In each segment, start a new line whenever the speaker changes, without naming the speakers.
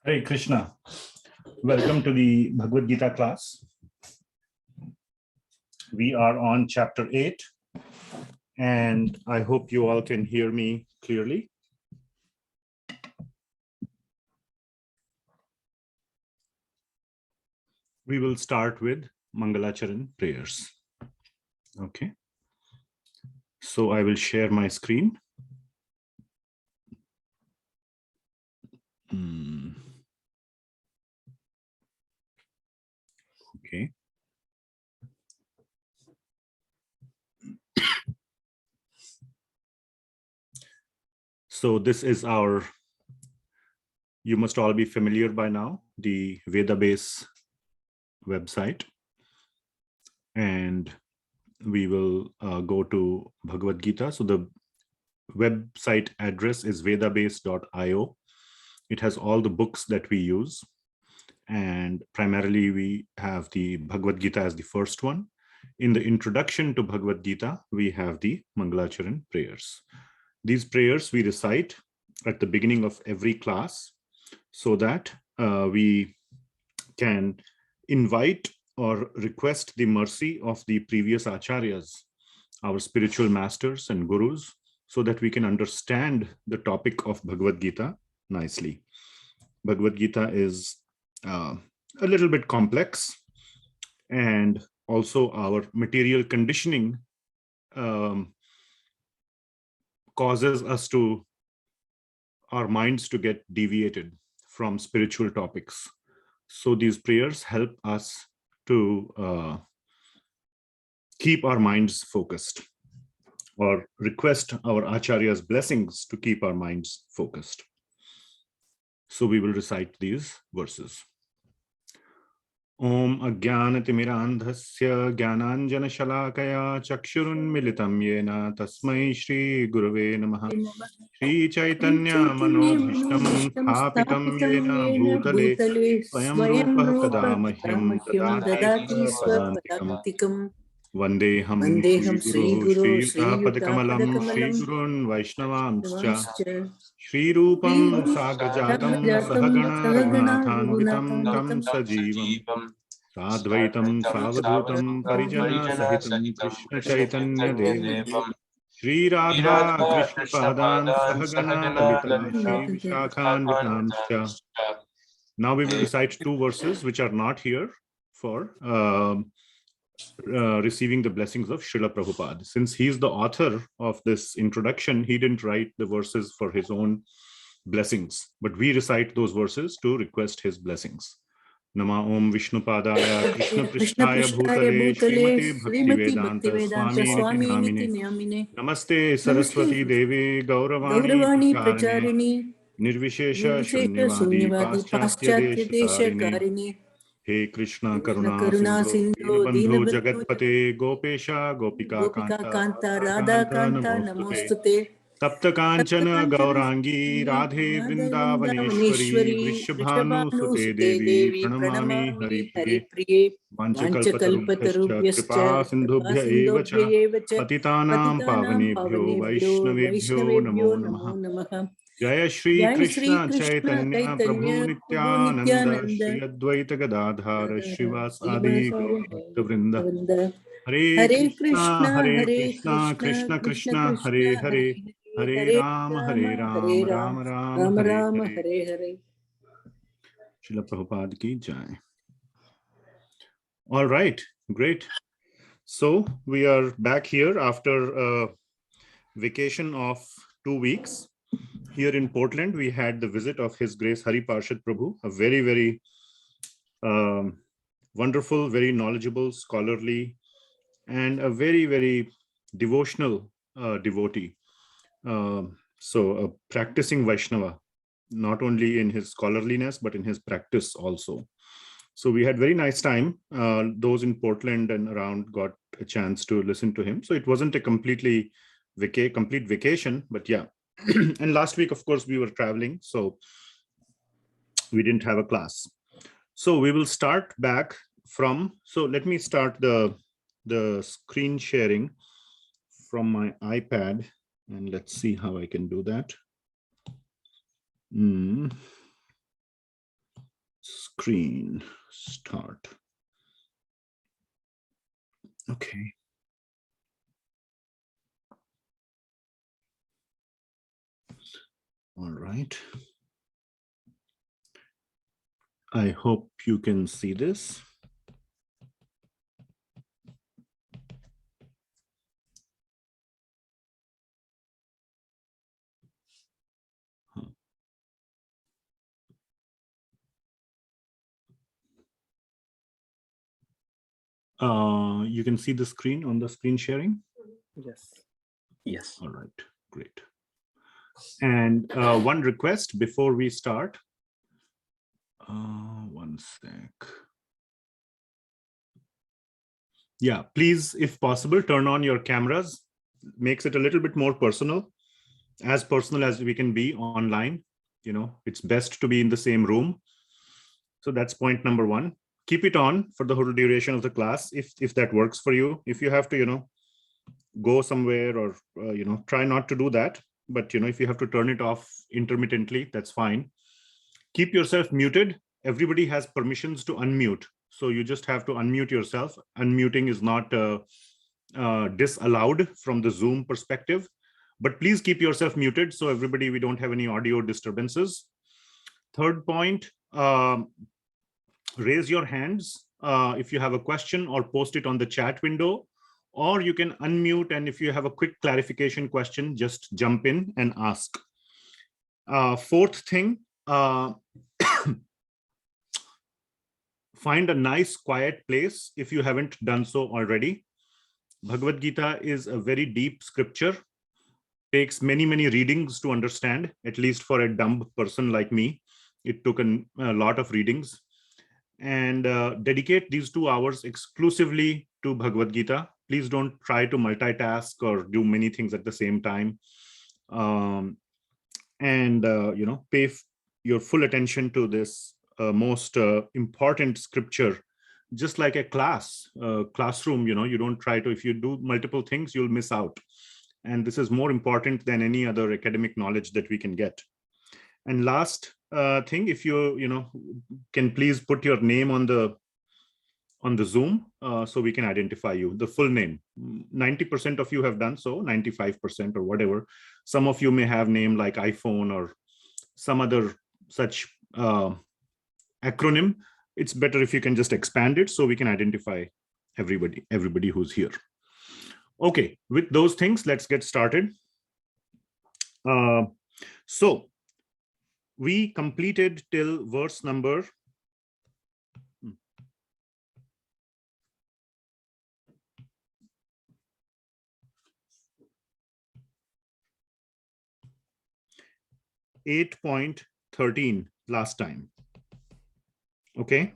Hare Krishna. Welcome to the Bhagavad Gita class. We are on chapter 8, and I hope you all can hear me clearly. We will start with Mangalacharan prayers. Okay. So I will share my screen. Okay. So this is our, you must all be familiar by now, the vedabase website. And we will go to Bhagavad Gita. So the website address is vedabase.io. It has all the books that we use. And primarily we have the Bhagavad Gita as the first one. In the introduction to Bhagavad Gita, we have the Mangalacharan prayers. These prayers we recite at the beginning of every class so that we can invite or request the mercy of the previous acharyas, our spiritual masters and gurus, so that we can understand the topic of Bhagavad Gita nicely. Bhagavad Gita is a little bit complex, and also our material conditioning causes our minds to get deviated from spiritual topics. So these prayers help us to keep our minds focused, or request our acharya's blessings to keep our minds focused. So we will recite these verses. Om Ajnanatimirandhasya Jnananjana Shalakaya Chakshurunmilitam Yena Tasmai Shri Gurave Namaha. Shri Chaitanya Manobhishtam Sthapitam Yena Bhutale Swayam Rupa Kadamahyam Dadati Swapadantikam. Vandeham Shri Guru Sri Yuta Shri Gurun Vaishnavamscha Shri Rupam Sagrajatam Sahagana Raghunathanvitam Tam Sajivam Sadvaitam Savadhutam Parijana Sahitam Krishna Chaitanya Devam Shri Radha Krishna Padan Sahagana Lalita Shri Vishakhanvitamscha. Now we will recite two verses which are not here for receiving the blessings of Srila Prabhupada. Since he is the author of this introduction, he didn't write the verses for his own blessings, but we recite those verses to request his blessings. Nama Om Vishnu Padaya Krishna Prishtaya Bhutale Srimati Bhakti Vedanta Swami Namine Namaste Saraswati Devi Gauravani Pracharini Nirvishesha Shunyavadi Paschatya Desha. He Krishna Karuna Sindhu Deenabandhu Jagatpate Gopesha Gopika Kanta Radha Kanta Namostute Tapta Kanchana Gaurangi Radhe Vrindavaneshwari Vrishabhanu Sute Devi Pranamami Hari Priye Vanchakalpatarubhyascha Kripa Sindhubhya Evacha Patitanam Pavanebhyo Vaishnavebhyo Namo Namaha. Jaya Shri Krishna Chaitanya Prabhu Nityananda Shri Advaita Gadadhara Shivas Adi Gaura Bhakta Vrinda. Hare Krishna Krishna Krishna Hare Hare Hare Ram Ram Hare Hare. Srila Prabhupada ki jai. All right, great. So we are back here after a vacation of 2 weeks. Here in Portland, we had the visit of His Grace Hari Parshad Prabhu, a very, very wonderful, very knowledgeable, scholarly, and a very, very devotional devotee. So a practicing Vaishnava, not only in his scholarliness, but in his practice also. So we had very nice time. Those in Portland and around got a chance to listen to him. So it wasn't a complete vacation, but yeah. And last week, of course, we were traveling, so we didn't have a class. So we will start back from, so let me start the screen sharing from my iPad, and let's see how I can do that. screen. Start. Okay. All right. I hope you can see this. You can see the screen on the screen sharing?
Yes. Yes.
All right, great. And one request before we start. One sec. Yeah, please, if possible, turn on your cameras. Makes it a little bit more personal as we can be online. You know, it's best to be in the same room. So that's point number one. Keep it on for the whole duration of the class, if that works for you. If you have to, you know, go somewhere or, you know, try not to do that. But, you know, if you have to turn it off intermittently, that's fine. Keep yourself muted. Everybody has permissions to unmute. So you just have to unmute yourself. Unmuting is not disallowed from the Zoom perspective. But please keep yourself muted so everybody, we don't have any audio disturbances. Third point, raise your hands if you have a question or post it on the chat window, or you can unmute, and if you have a quick clarification question, just jump in and ask. Fourth thing, find a nice quiet place if you haven't done so already. Bhagavad Gita is a very deep scripture, takes many readings to understand, at least for a dumb person like me. It took a lot of readings. And dedicate these 2 hours exclusively to Bhagavad Gita. Please don't try to multitask or do many things at the same time. You know, pay your full attention to this most important scripture, just like a classroom. You know, you don't try to, if you do multiple things, you'll miss out. And this is more important than any other academic knowledge that we can get. And last thing, if you know, can please put your name on the Zoom so we can identify you, the full name. 90% of you have done so, 95% or whatever. Some of you may have name like iPhone or some other such acronym. It's better if you can just expand it so we can identify everybody who's here. Okay, with those things, let's get started. So we completed till verse number 8.13 last time. Okay.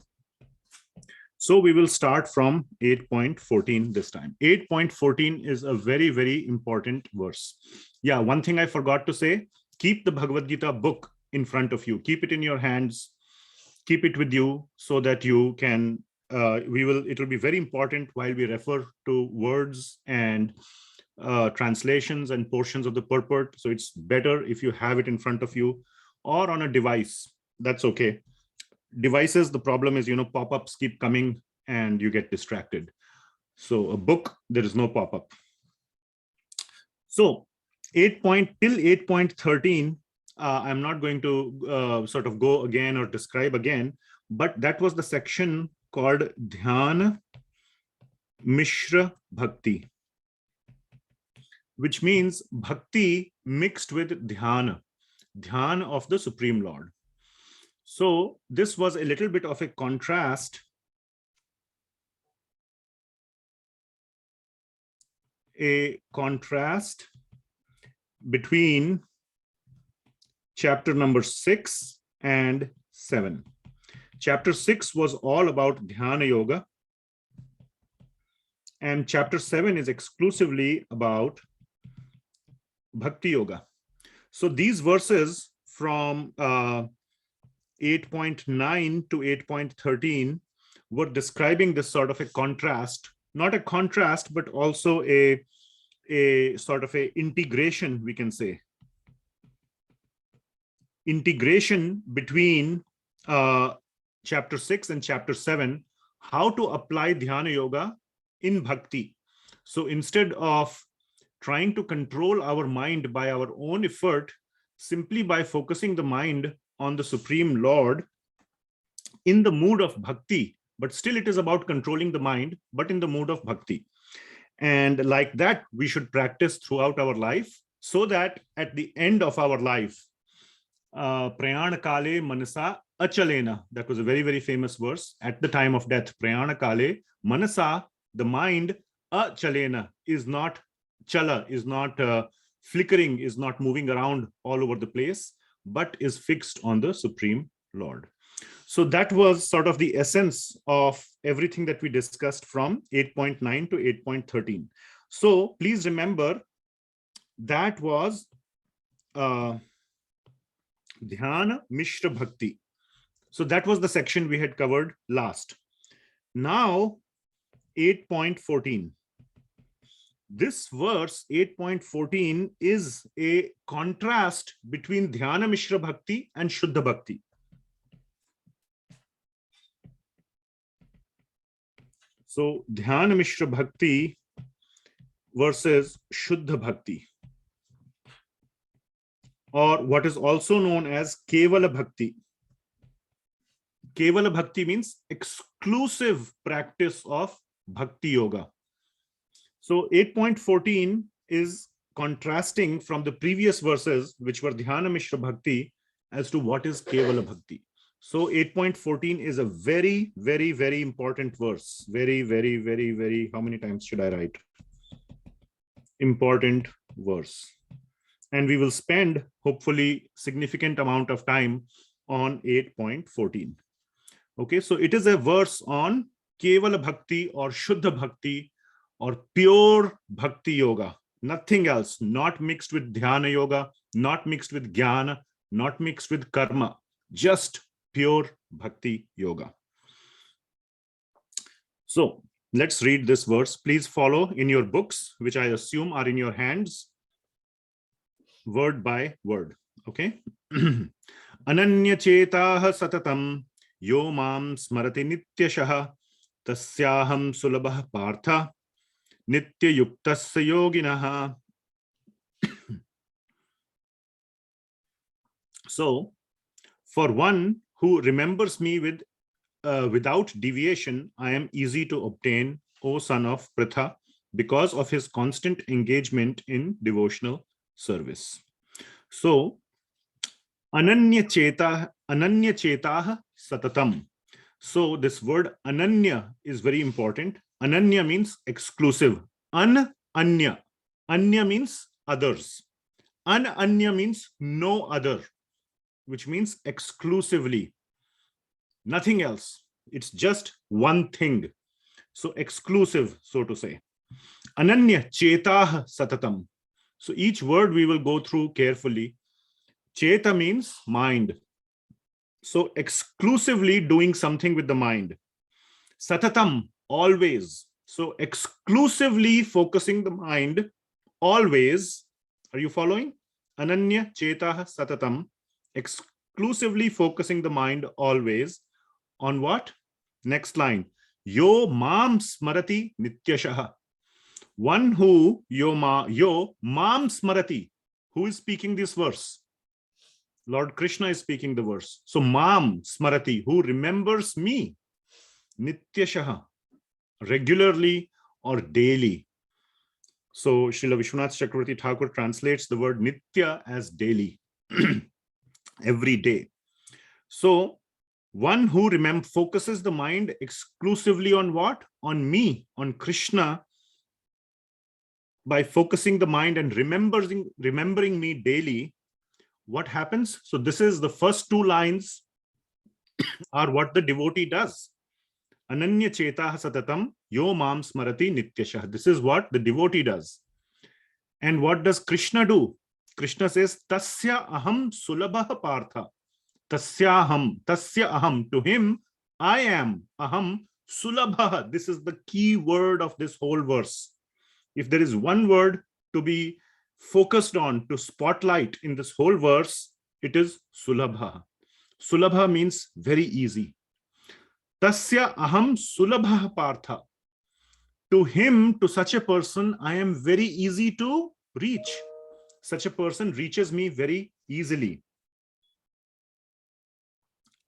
So we will start from 8.14 this time. 8.14 is a very important verse. Yeah, one thing I forgot to say, keep the Bhagavad Gita book in front of you. Keep it in your hands. Keep it with you so that you can, it will be very important while we refer to words and translations and portions of the purport. So it's better if you have it in front of you or on a device. That's okay. Devices, the problem is, you know, pop-ups keep coming and you get distracted. So a book, there is no pop-up. So till 8.13, I'm not going to sort of go again or describe again, but that was the section called dhyana, misra, bhakti, which means bhakti mixed with dhyana of the Supreme Lord. So this was a little bit of a contrast, between chapter number 6 and 7. Chapter 6 was all about dhyana yoga, and chapter 7 is exclusively about bhakti yoga. So these verses from 8.9 to 8.13 were describing this sort of a contrast, not a contrast, but also a sort of a integration, we can say. Integration between chapter 6 and chapter 7, how to apply dhyana yoga in bhakti. So instead of trying to control our mind by our own effort, simply by focusing the mind on the Supreme Lord in the mood of bhakti, but still it is about controlling the mind, but in the mood of bhakti. And like that, we should practice throughout our life, so that at the end of our life, prayana kale manasa achalena, that was a very, very famous verse. At the time of death, prayana kale manasa, the mind, achalena, is not chala, is not flickering, is not moving around all over the place, but is fixed on the Supreme Lord. So that was sort of the essence of everything that we discussed from 8.9 to 8.13. So please remember, that was dhyana mishra bhakti. So that was the section we had covered last. Now 8.14. This verse 8.14 is a contrast between dhyana mishra bhakti and shuddha bhakti. So dhyana mishra bhakti versus shuddha bhakti, or what is also known as kevala bhakti. Kevala bhakti means exclusive practice of bhakti yoga. So 8.14 is contrasting from the previous verses, which were dhyana mishra bhakti, as to what is kevala bhakti. So 8.14 is a very, very, very important verse. Very, very, very, very, how many times should I write? Important verse. And we will spend, hopefully, significant amount of time on 8.14. Okay, so it is a verse on kevala bhakti or shuddha bhakti or pure bhakti yoga. Nothing else, not mixed with dhyana yoga, not mixed with jnana, not mixed with karma, just pure bhakti yoga. So let's read this verse. Please follow in your books, which I assume are in your hands, word by word. Okay. Ananya chetah satatam yo mam smarati nityashah tasyaham sulabha partha nitya yuktasya yoginah. So for one who remembers me without deviation, I am easy to obtain, O son of Pritha, because of his constant engagement in devotional service. So, ananya chetah satatam. So, this word ananya is very important. Ananya means exclusive. Ananya. Anya means others. Ananya means no other, which means exclusively. Nothing else. It's just one thing. So exclusive, so to say. Ananya chetah satatam. So each word we will go through carefully. Cheta means mind. So exclusively doing something with the mind. Satatam, always. So exclusively focusing the mind always. Are you following? Ananya chetah satatam. Exclusively focusing the mind always. On what? Next line. Yo mam smarati nityashah. One who yo mam smarati. Who is speaking this verse? Lord Krishna is speaking the verse. So mam smarati, who remembers me, nityashah, regularly or daily. So Srila Vishwanath Chakravarti Thakur translates the word nitya as daily, every day. So one who focuses the mind exclusively on what? On me, on Krishna, by focusing the mind and remembering me daily. What happens? So this is the first two lines are what the devotee does. Ananya chetah satatam yo mam smarati nityashah. This is what the devotee does. And what does Krishna do? Krishna says, tasya aham sulabha partha. Tasya aham, to him I am, aham sulabha. This is the key word of this whole verse. If there is one word to be focused on, to spotlight in this whole verse, it is sulabha. Sulabha means very easy. Tasya aham sulabha partha. To him, to such a person, I am very easy to reach. Such a person reaches me very easily.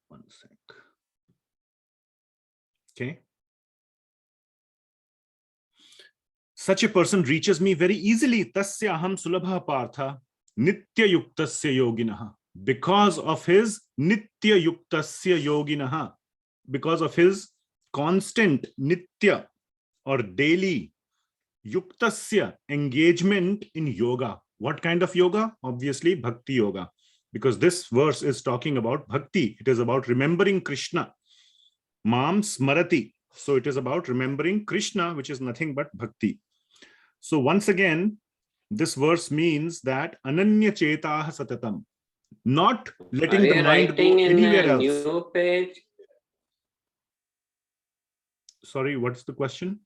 One sec. Okay. Such a person reaches me very easily. Tasya aham sulabha partha nitya yuktasya yoginaha. Because of his nitya yuktasya yoginaha. Because of his constant nitya or daily yuktasya engagement in yoga. What kind of yoga? Obviously bhakti yoga, because this verse is talking about bhakti. It is about remembering Krishna. Mam smarati. So it is about remembering Krishna, which is nothing but bhakti. So once again, this verse means that ananya chetah satatam, not letting the mind go anywhere else.
New page?
Sorry, what's the question?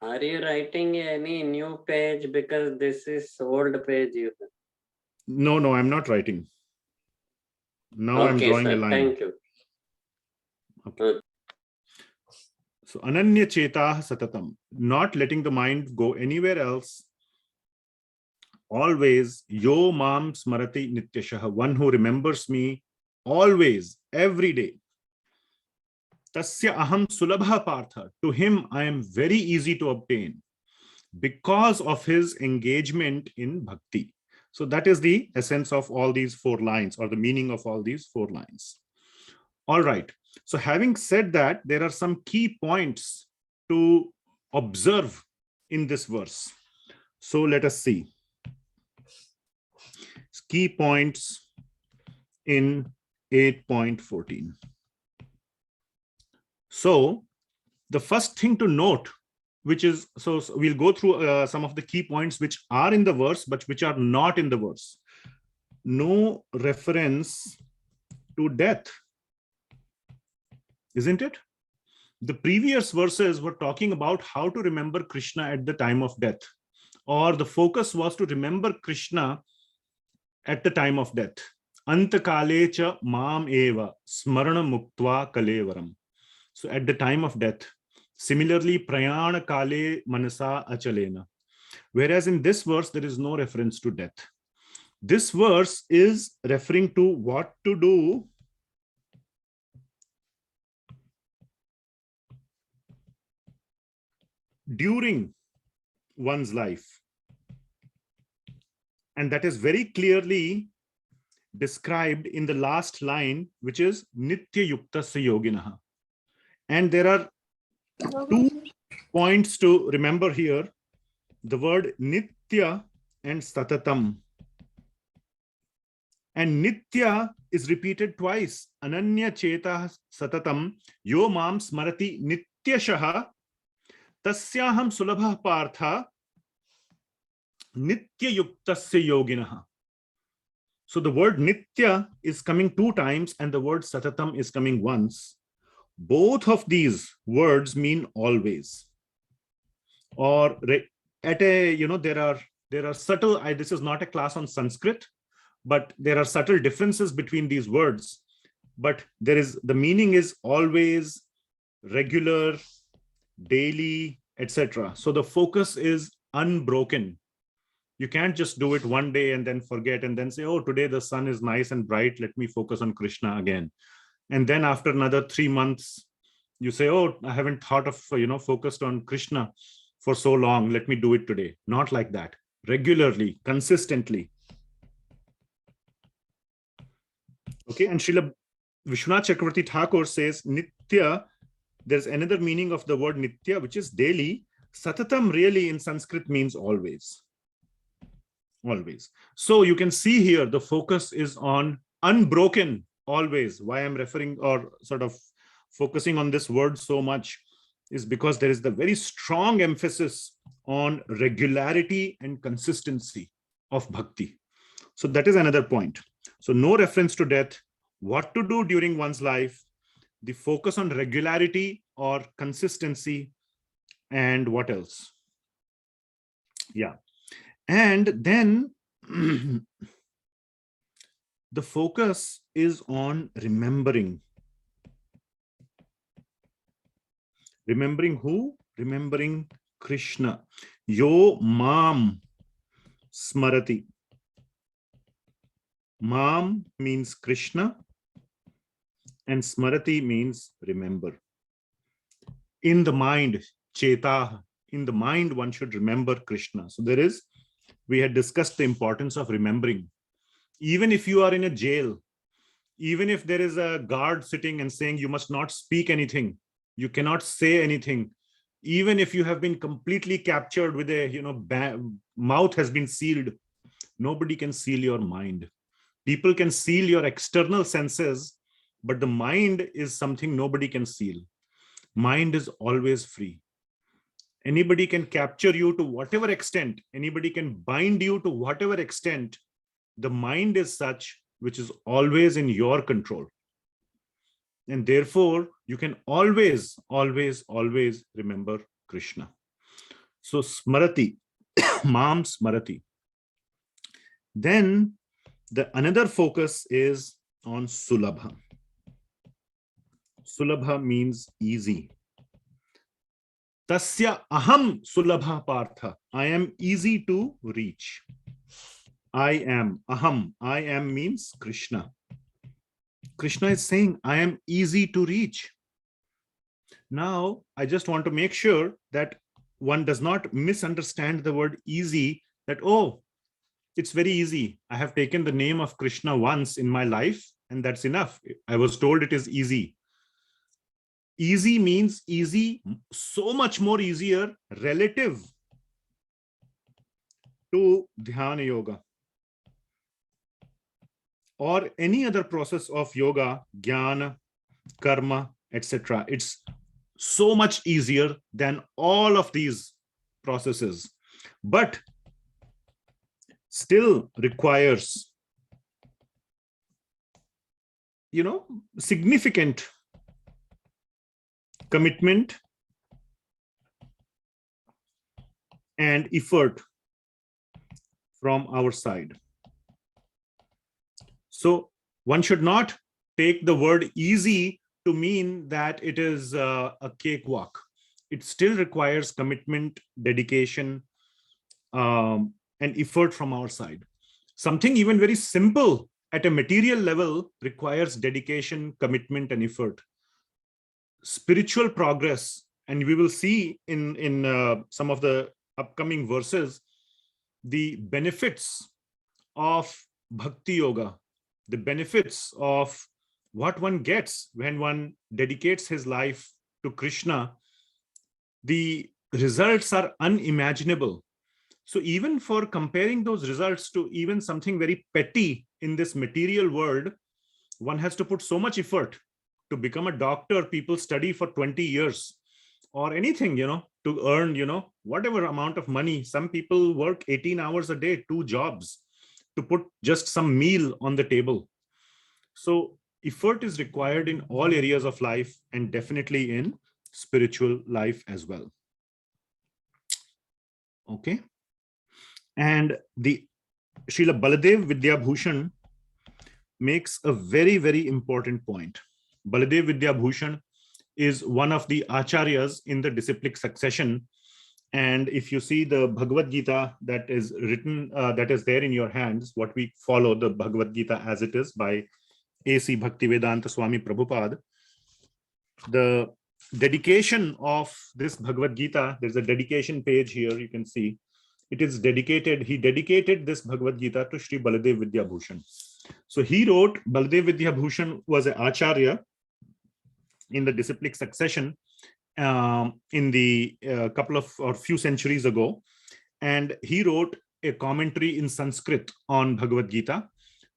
Are you writing any new page? Because this is old page.
No, I'm not writing. Now
Okay,
I'm drawing
sir,
a line.
thank you.
Okay. So ananya chetah satatam, not letting the mind go anywhere else. Always, yo mam smarati nityashah, one who remembers me always, every day. Tasya aham sulabha partha, to him I am very easy to obtain because of his engagement in bhakti. So that is the essence of all these 4 lines, or the meaning of all these 4 lines. All right. So having said that, there are some key points to observe in this verse. So let us see. Key points in 8.14. So the first thing to note, which is, so we'll go through some of the key points which are in the verse, but which are not in the verse. No reference to death, isn't it? The previous verses were talking about how to remember Krishna at the time of death, or the focus was to remember Krishna at the time of death. Antakale cha mam eva smarana muktva kalevaram. So at the time of death. Similarly, prayana kale manasa achalena. Whereas in this verse, there is no reference to death. This verse is referring to what to do during one's life. And that is very clearly described in the last line, which is nitya yuktasya yoginaha. And there are 2 points to remember here. The word nitya and satatam. And nitya is repeated twice. Ananya chetah satatam yo mam smarati nityashaha tasyaham sulabha partha nitya yuktasya yoginaha. So the word nitya is coming 2 times and the word satatam is coming once. Both of these words mean always. Or at a, there are subtle, this is not a class on Sanskrit, but there are subtle differences between these words. But the meaning is always, regular, daily, etc. So the focus is unbroken. You can't just do it one day and then forget and then say, oh, today the sun is nice and bright, let me focus on Krishna again. And then after another 3 months, you say, oh, I haven't thought of, focused on Krishna for so long, let me do it today. Not like that. Regularly, consistently. Okay, and Srila Vishwanath Chakravarti Thakur says, Nitya, there's another meaning of the word Nitya, which is daily. Satatam really in Sanskrit means always. Always. So you can see here, the focus is on unbroken, always. Why I'm referring or sort of focusing on this word so much is because there is the very strong emphasis on regularity and consistency of bhakti. So that is another point. So no reference to death, what to do during one's life, the focus on regularity or consistency, and what else? Yeah. And then the focus is on remembering. Remembering who? Remembering Krishna. Yo mam smarati. Mam means Krishna and smarati means remember. In the mind, cheta, in the mind one should remember Krishna. So we had discussed the importance of remembering. Even if you are in a jail, even if there is a guard sitting and saying you must not speak anything, you cannot say anything, even if you have been completely captured with a, mouth has been sealed, nobody can seal your mind. People can seal your external senses, but the mind is something nobody can seal. Mind is always free. Anybody can capture you to whatever extent, anybody can bind you to whatever extent. The mind is such which is always in your control. And therefore, you can always, always, always remember Krishna. So smarati, mam smarati. Then another focus is on sulabha. Sulabha means easy. Tasya aham sulabha partha. I am easy to reach. I am, aham, I am means Krishna. Krishna is saying, I am easy to reach. Now, I just want to make sure that one does not misunderstand the word easy, that, oh, it's very easy. I have taken the name of Krishna once in my life, and that's enough. I was told it is easy. Easy means easy, so much more easier relative to dhyana yoga or any other process of yoga, jnana, karma, etc. It's so much easier than all of these processes, but still requires, significant commitment and effort from our side. So one should not take the word easy to mean that it is a cakewalk. It still requires commitment, dedication, and effort from our side. Something even very simple at a material level requires dedication, commitment, and effort. Spiritual progress, and we will see in some of the upcoming verses, the benefits of bhakti yoga, the benefits of what one gets when one dedicates his life to Krishna. The results are unimaginable. So even for comparing those results to even something very petty in this material world, one has to put so much effort. To become a doctor, people study for 20 years or anything, to earn, whatever amount of money. Some people work 18 hours a day, 2 jobs, to put just some meal on the table. So effort is required in all areas of life, and definitely in spiritual life as well. Okay. And the Srila Baladeva Vidhyabhushan makes a very, very important point. Baladeva Vidhyabhushan is one of the acharyas in the disciplic succession. And if you see the Bhagavad Gita that is written, that is there in your hands, what we follow, the Bhagavad Gita as it is by A.C. Bhaktivedanta Swami Prabhupada, the dedication of this Bhagavad Gita, there's a dedication page here, you can see. It is dedicated, he dedicated this Bhagavad Gita to Sri Baladeva Vidhyabhushan. So he wrote, Baladeva Vidhyabhushan was an acharya in the disciplic succession in the couple of or few centuries ago. And he wrote a commentary in Sanskrit on Bhagavad Gita.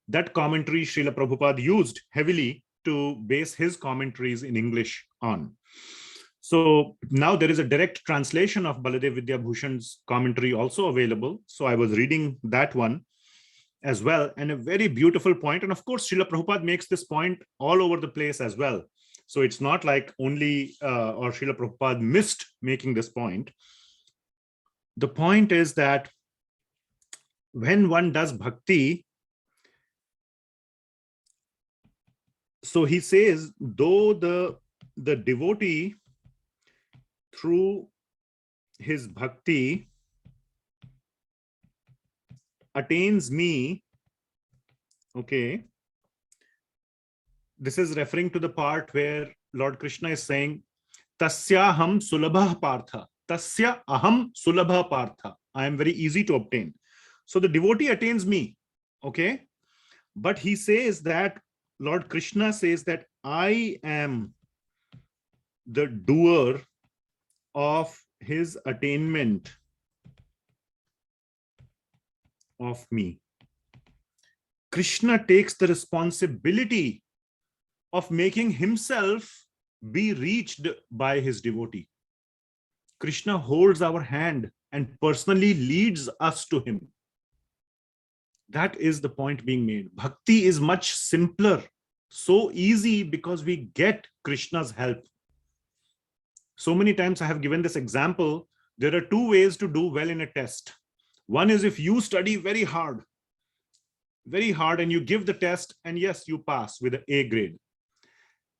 That commentary Srila Prabhupada used heavily to base his commentaries in English on. So now there is a direct translation of Baladeva Vidhyabhushan's commentary also available. So I was reading that one as well, and a very beautiful point. And of course, Srila Prabhupada makes this point all over the place as well. So it's not like only or Srila Prabhupada missed making this point. The point is that when one does bhakti, so he says, though the devotee through his bhakti attains me. Okay. This is referring to the part where Lord Krishna is saying, Tasya aham sulabha partha. Tasya aham sulabha partha. I am very easy to obtain. So the devotee attains me. Okay. But he says that, Lord Krishna says that I am the doer of his attainment of me. Krishna takes the responsibility of making himself be reached by his devotee. Krishna holds our hand and personally leads us to him. That is the point being made. Bhakti is much simpler, so easy because we get Krishna's help. So many times I have given this example. There are two ways to do well in a test. One is if you study very hard, and you give the test, and yes, you pass with an A grade.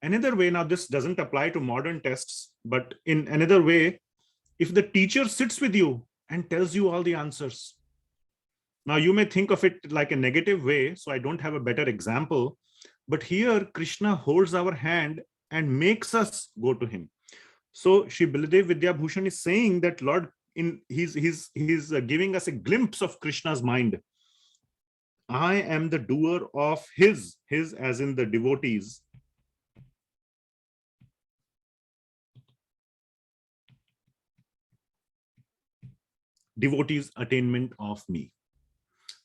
Another way, now this doesn't apply to modern tests, but in another way, if the teacher sits with you and tells you all the answers. Now you may think of it like a negative way, so I don't have a better example, but here Krishna holds our hand and makes us go to him. So Srila Baladeva Vidhyabhushan is saying that Lord, he's giving us a glimpse of Krishna's mind. I am the doer of his as in the devotees. Devotees' attainment of me.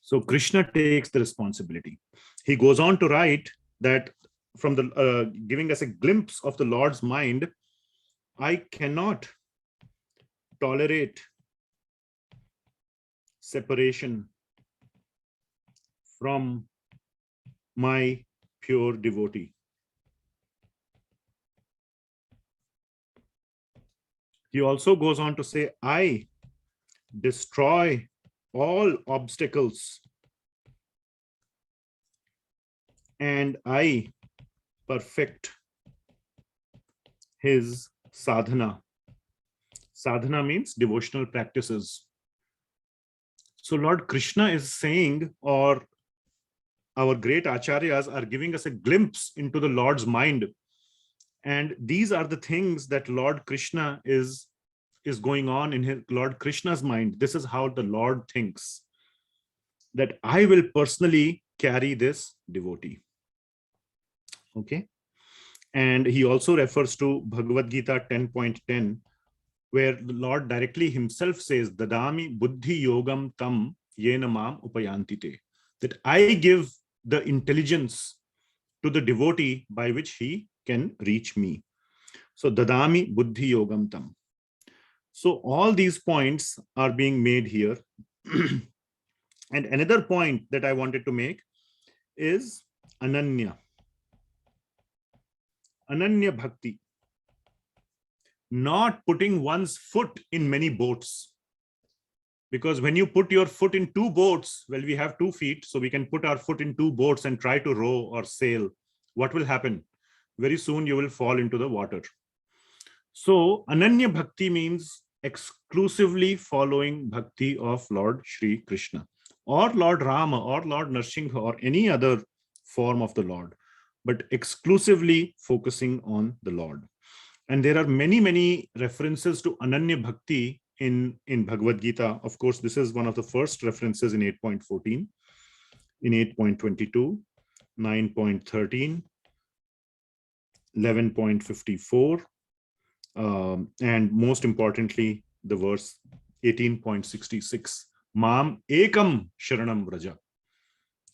So Krishna takes the responsibility. He goes on to write that from the giving us a glimpse of the Lord's mind, I cannot tolerate separation from my pure devotee. He also goes on to say, I destroy all obstacles and I perfect his sadhana. Sadhana means devotional practices. So Lord Krishna is saying, or our great acharyas are giving us a glimpse into the Lord's mind. And these are the things that Lord Krishna is going on in Lord Krishna's mind. This is how the Lord thinks, that I will personally carry this devotee. Okay. And he also refers to Bhagavad Gita 10.10, where the Lord directly himself says, Dadami buddhi yogam tam yena mam upayantite, that I give the intelligence to the devotee by which he can reach me. So Dadami buddhi yogam tam. So all these points are being made here. And another point that I wanted to make is ananya. Ananya bhakti. Not putting one's foot in many boats. Because when you put your foot in two boats, well, we have 2 feet, so we can put our foot in 2 boats and try to row or sail. What will happen? Very soon you will fall into the water. So ananya bhakti means exclusively following bhakti of Lord Shree Krishna or Lord Rama or Lord Narsingha or any other form of the Lord, but exclusively focusing on the Lord. And there are many, many references to ananya bhakti in Bhagavad Gita. Of course, this is one of the first references in 8.14, in 8.22, 9.13, 11.54, and most importantly, the verse 18.66, Mam ekam sharanam vraja.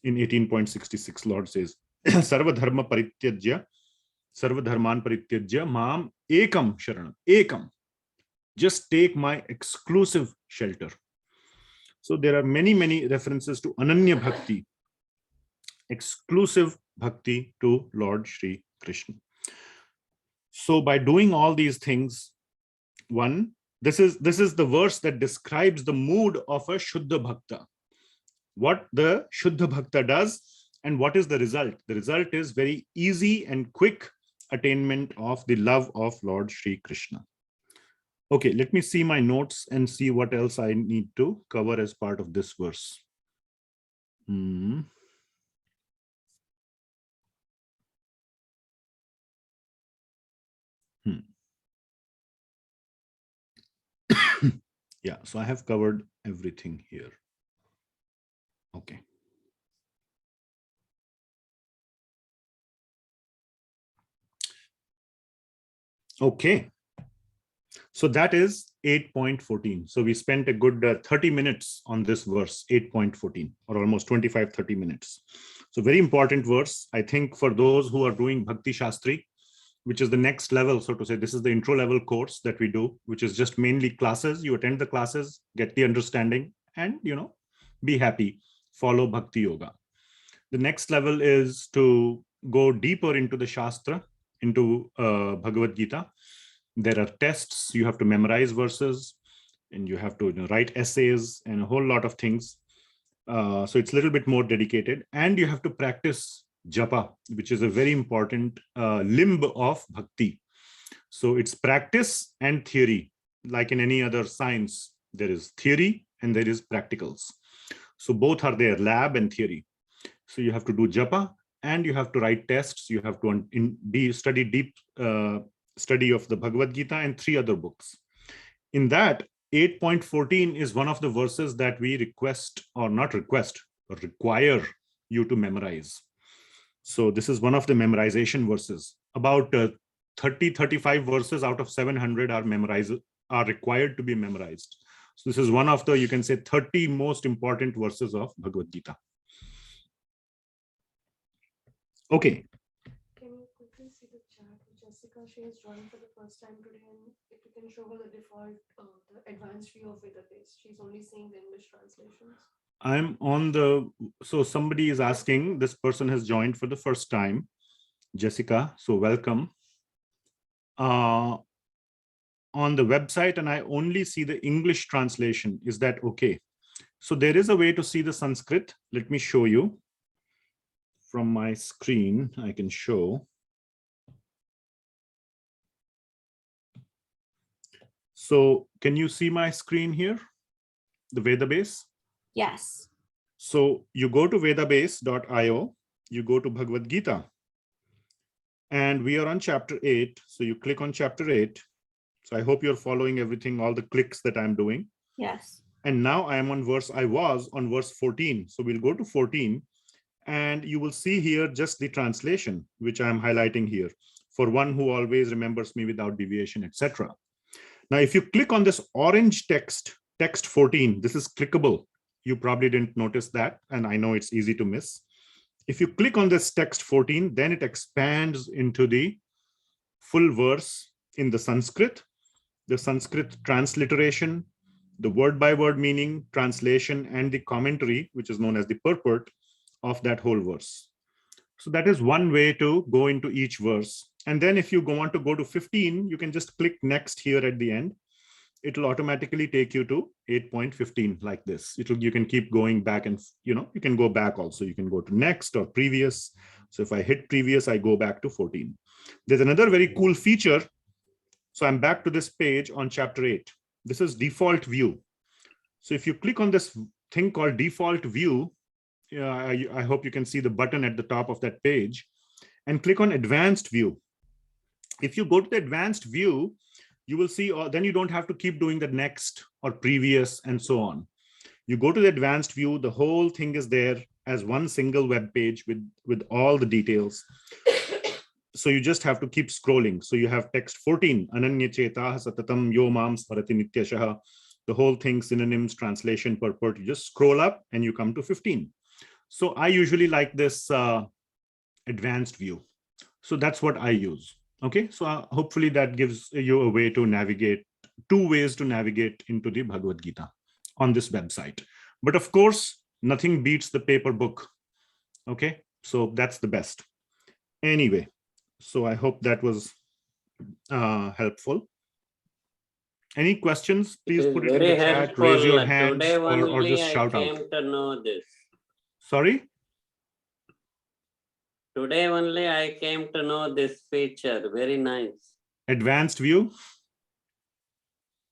In 18.66, Lord says, Sarva dharma parityajya, sarva dharman parityajya, Mam ekam sharanam, ekam. Just take my exclusive shelter. So there are many, many references to ananya bhakti, exclusive bhakti to Lord Shree Krishna. So by doing all these things, one, this is the verse that describes the mood of a shuddha bhakta. What the shuddha bhakta does and what is the result? The result is very easy and quick attainment of the love of Lord Shree Krishna. Okay, let me see my notes and see what else I need to cover as part of this verse. Hmm. Yeah, so I have covered everything here. Okay. Okay. So that is 8.14. So we spent a good 30 minutes on this verse, 8.14, or almost 25, 30 minutes. So very important verse. I think for those who are doing Bhakti Shastri, which is the next level, so to say, this is the intro level course that we do, which is just mainly classes. You attend the classes, get the understanding, and, be happy, follow Bhakti Yoga. The next level is to go deeper into the Shastra, into Bhagavad Gita. There are tests. You have to memorize verses, and you have to write essays and a whole lot of things. So it's a little bit more dedicated, and you have to practice japa, which is a very important limb of bhakti. So it's practice and theory. Like in any other science, there is theory and there is practicals. So both are there, lab and theory. So you have to do japa and you have to write tests. You have to study deep study of the Bhagavad Gita and 3 other books. In that, 8.14 is one of the verses that we request, or not request, but require you to memorize. So this is one of the memorization verses. About 30, 35 verses out of 700 are required to be memorized. So this is one of the, you can say, 30 most important verses of Bhagavad Gita. Okay.
Can you quickly see the chat? Jessica, she has joined for the first time today, and if you can show her the default, the advanced view of vedabase. She's only seeing the English translations.
I'm on the, so somebody is asking, this person has joined for the first time, Jessica, so welcome. On the website, and I only see the English translation. Is that okay? So there is a way to see the Sanskrit. Let me show you. From my screen, I can show. So can you see my screen here? The vedabase?
Yes.
So you go to vedabase.io, you go to Bhagavad Gita, and we are on chapter 8. So you click on chapter 8. So I hope you're following everything, all the clicks that I'm doing.
Yes.
And now I am on I was on verse 14. So we'll go to 14 and you will see here just the translation, which I'm highlighting here. For one who always remembers me without deviation, etc. Now, if you click on this orange text 14, this is clickable. You probably didn't notice that, and I know it's easy to miss. If you click on this text 14, then it expands into the full verse in the Sanskrit transliteration, the word by word meaning, translation, and the commentary, which is known as the purport of that whole verse. So that is one way to go into each verse. And then if you want to go to 15, you can just click next here at the end. It will automatically take you to 8.15 like this. You can keep going back, and you can go back also. You can go to next or previous. So if I hit previous, I go back to 14. There's another very cool feature. So I'm back to this page on chapter 8. This is default view. So if you click on this thing called default view, I hope you can see the button at the top of that page, and click on advanced view. If you go to the advanced view, you will see, then you don't have to keep doing the next or previous and so on. You go to the advanced view, the whole thing is there as one single web page with all the details. So you just have to keep scrolling. So you have text 14, ananya satatam yo mam smarati nityashah. The whole thing, synonyms, translation, purport. You just scroll up and you come to 15. So I usually like this advanced view. So that's what I use. Okay, so hopefully that gives you a way to navigate, 2 ways to navigate into the Bhagavad Gita on this website. But of course, nothing beats the paper book. Okay, so that's the best. Anyway, so I hope that was helpful. Any questions? Please put it in the chat, raise your hands,
Today
or
only
just
I
shout
came
out.
to know this.
Sorry?
Today only I came to know this feature. Very nice.
Advanced view?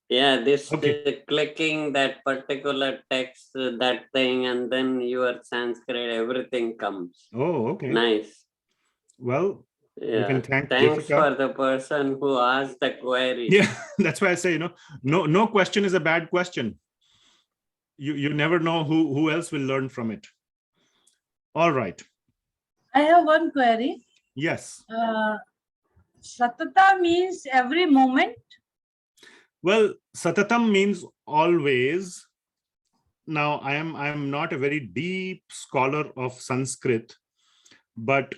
Yeah, this
Okay.
clicking that particular text, that thing, and then your Sanskrit, everything comes.
Oh, okay.
Nice.
Well, you
Yeah.
can thank
Thanks
Jessica.
for the person who asked the query.
Yeah, that's why I say, no question is a bad question. You never know who else will learn from it. All right.
I have one query.
Yes.
Satata means every moment.
Well, satatam means always. Now, I am not a very deep scholar of Sanskrit, but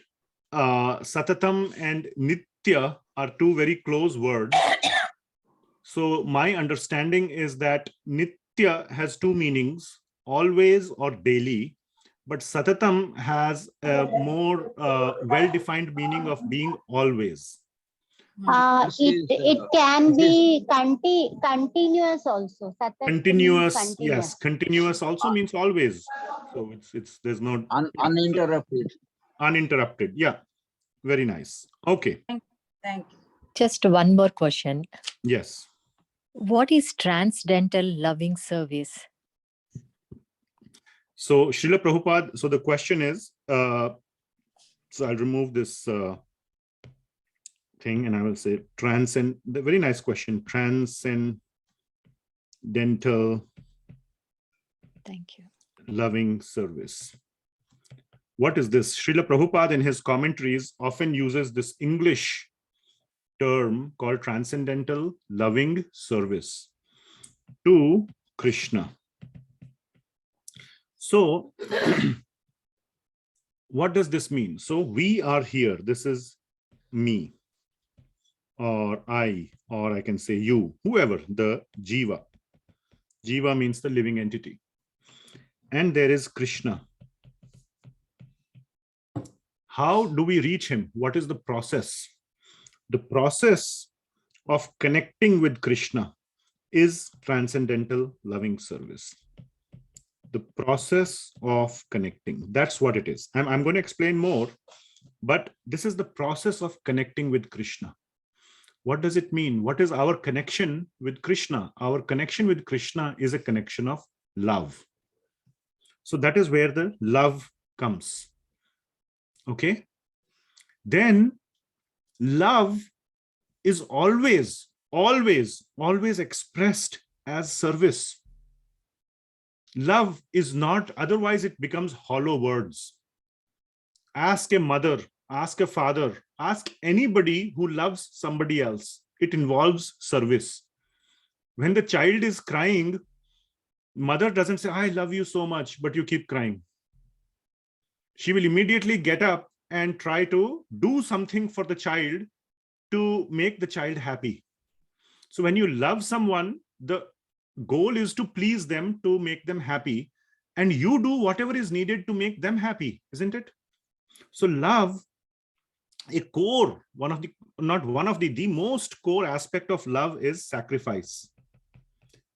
satatam and nitya are two very close words. So my understanding is that nitya has two meanings, always or daily, but satatam has a more well-defined meaning of being always.
It can be continuous also. Satat means
Continuous, yes, continuous also means always. So it's there's no
uninterrupted.
uninterrupted. Yeah, very nice. Okay.
Thank you.
Just one more question.
Yes.
What is transcendental loving service?
So Srila Prabhupada, so the question is, so I'll remove this thing and I will say the very nice question, transcendental
Thank you.
loving service. What is this? Srila Prabhupada in his commentaries often uses this English term called transcendental loving service to Krishna. So what does this mean? So we are here. This is me, or I can say you, whoever, the jiva. Jiva means the living entity. And there is Krishna. How do we reach him? What is the process? The process of connecting with Krishna is transcendental loving service. The process of connecting, that's what it is. I'm going to explain more, but this is the process of connecting with Krishna. What does it mean? What is our connection with Krishna? Our connection with Krishna is a connection of love. So that is where the love comes. Okay. Then love is always expressed as service. Love is not, otherwise it becomes hollow words. Ask a mother, ask a father, ask anybody who loves somebody else. It involves service. When the child is crying, mother doesn't say, I love you so much, but you keep crying. She will immediately get up and try to do something for the child to make the child happy. So when you love someone, the goal is to please them, to make them happy, and you do whatever is needed to make them happy, isn't it? So love, a core, the most core aspect of love is sacrifice.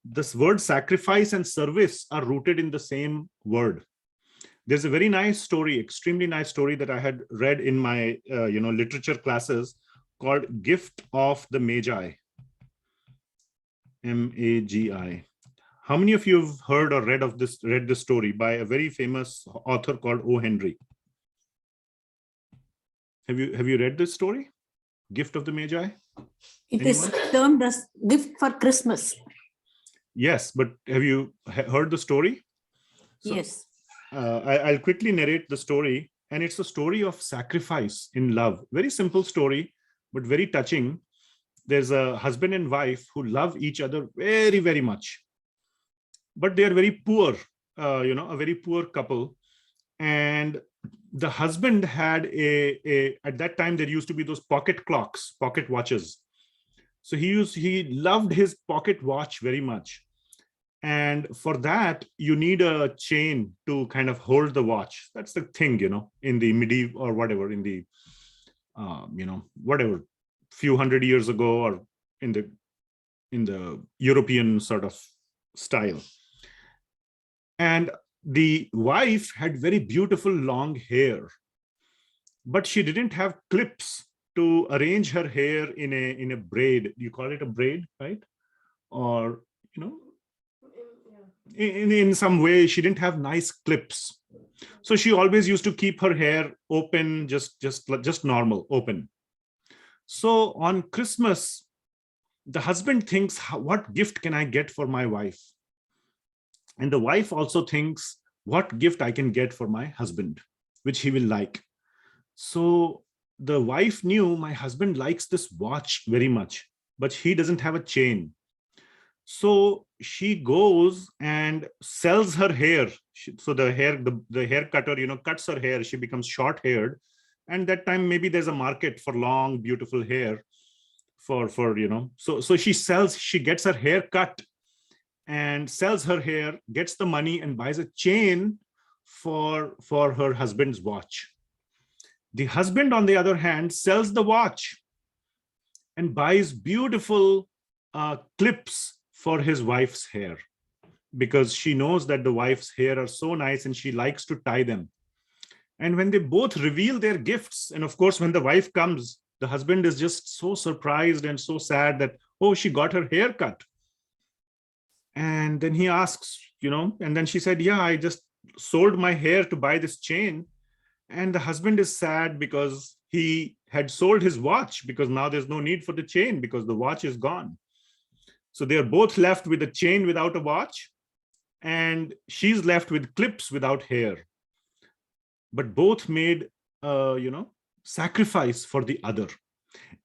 This word sacrifice and service are rooted in the same word. There's a very nice story, extremely nice story that I had read in my literature classes called Gift of the Magi. Magi. How many of you have heard or read this story by a very famous author called O. Henry? Have you read this story? Gift of the Magi?
It
Anyone?
is termed as gift for Christmas.
Yes, but have you heard the story? So,
Yes.
I'll quickly narrate the story, and it's a story of sacrifice in love. Very simple story, but very touching. There's a husband and wife who love each other very, very much, but they are very poor, a very poor couple. And the husband had at that time, there used to be those pocket clocks, pocket watches. So he loved his pocket watch very much. And for that, you need a chain to kind of hold the watch. That's the thing, in the medieval or whatever, in the, whatever, few hundred years ago, or in the European sort of style. And the wife had very beautiful long hair, but she didn't have clips to arrange her hair in a braid. You call it a braid, right? or, you know,
Yeah.
in some way she didn't have nice clips. So she always used to keep her hair open, just normal, open. So on Christmas, the husband thinks, what gift can I get for my wife? And the wife also thinks, what gift I can get for my husband, which he will like. So the wife knew my husband likes this watch very much, but he doesn't have a chain. So she goes and sells her hair. So the hair cutter, you know, cuts her hair. She becomes short haired. And that time, maybe there's a market for long, beautiful hair for, you know, so she gets her hair cut and sells her hair, gets the money and buys a chain for her husband's watch. The husband, on the other hand, sells the watch and buys beautiful clips for his wife's hair, because she knows that the wife's hair are so nice and she likes to tie them. And when they both reveal their gifts, and of course, when the wife comes, the husband is just so surprised and so sad that, oh, she got her hair cut. And then he asks, you know, and then she said, yeah, I just sold my hair to buy this chain. And the husband is sad because he had sold his watch, because now there's no need for the chain because the watch is gone. So they are both left with a chain without a watch, and she's left with clips without hair. But both made, you know, sacrifice for the other.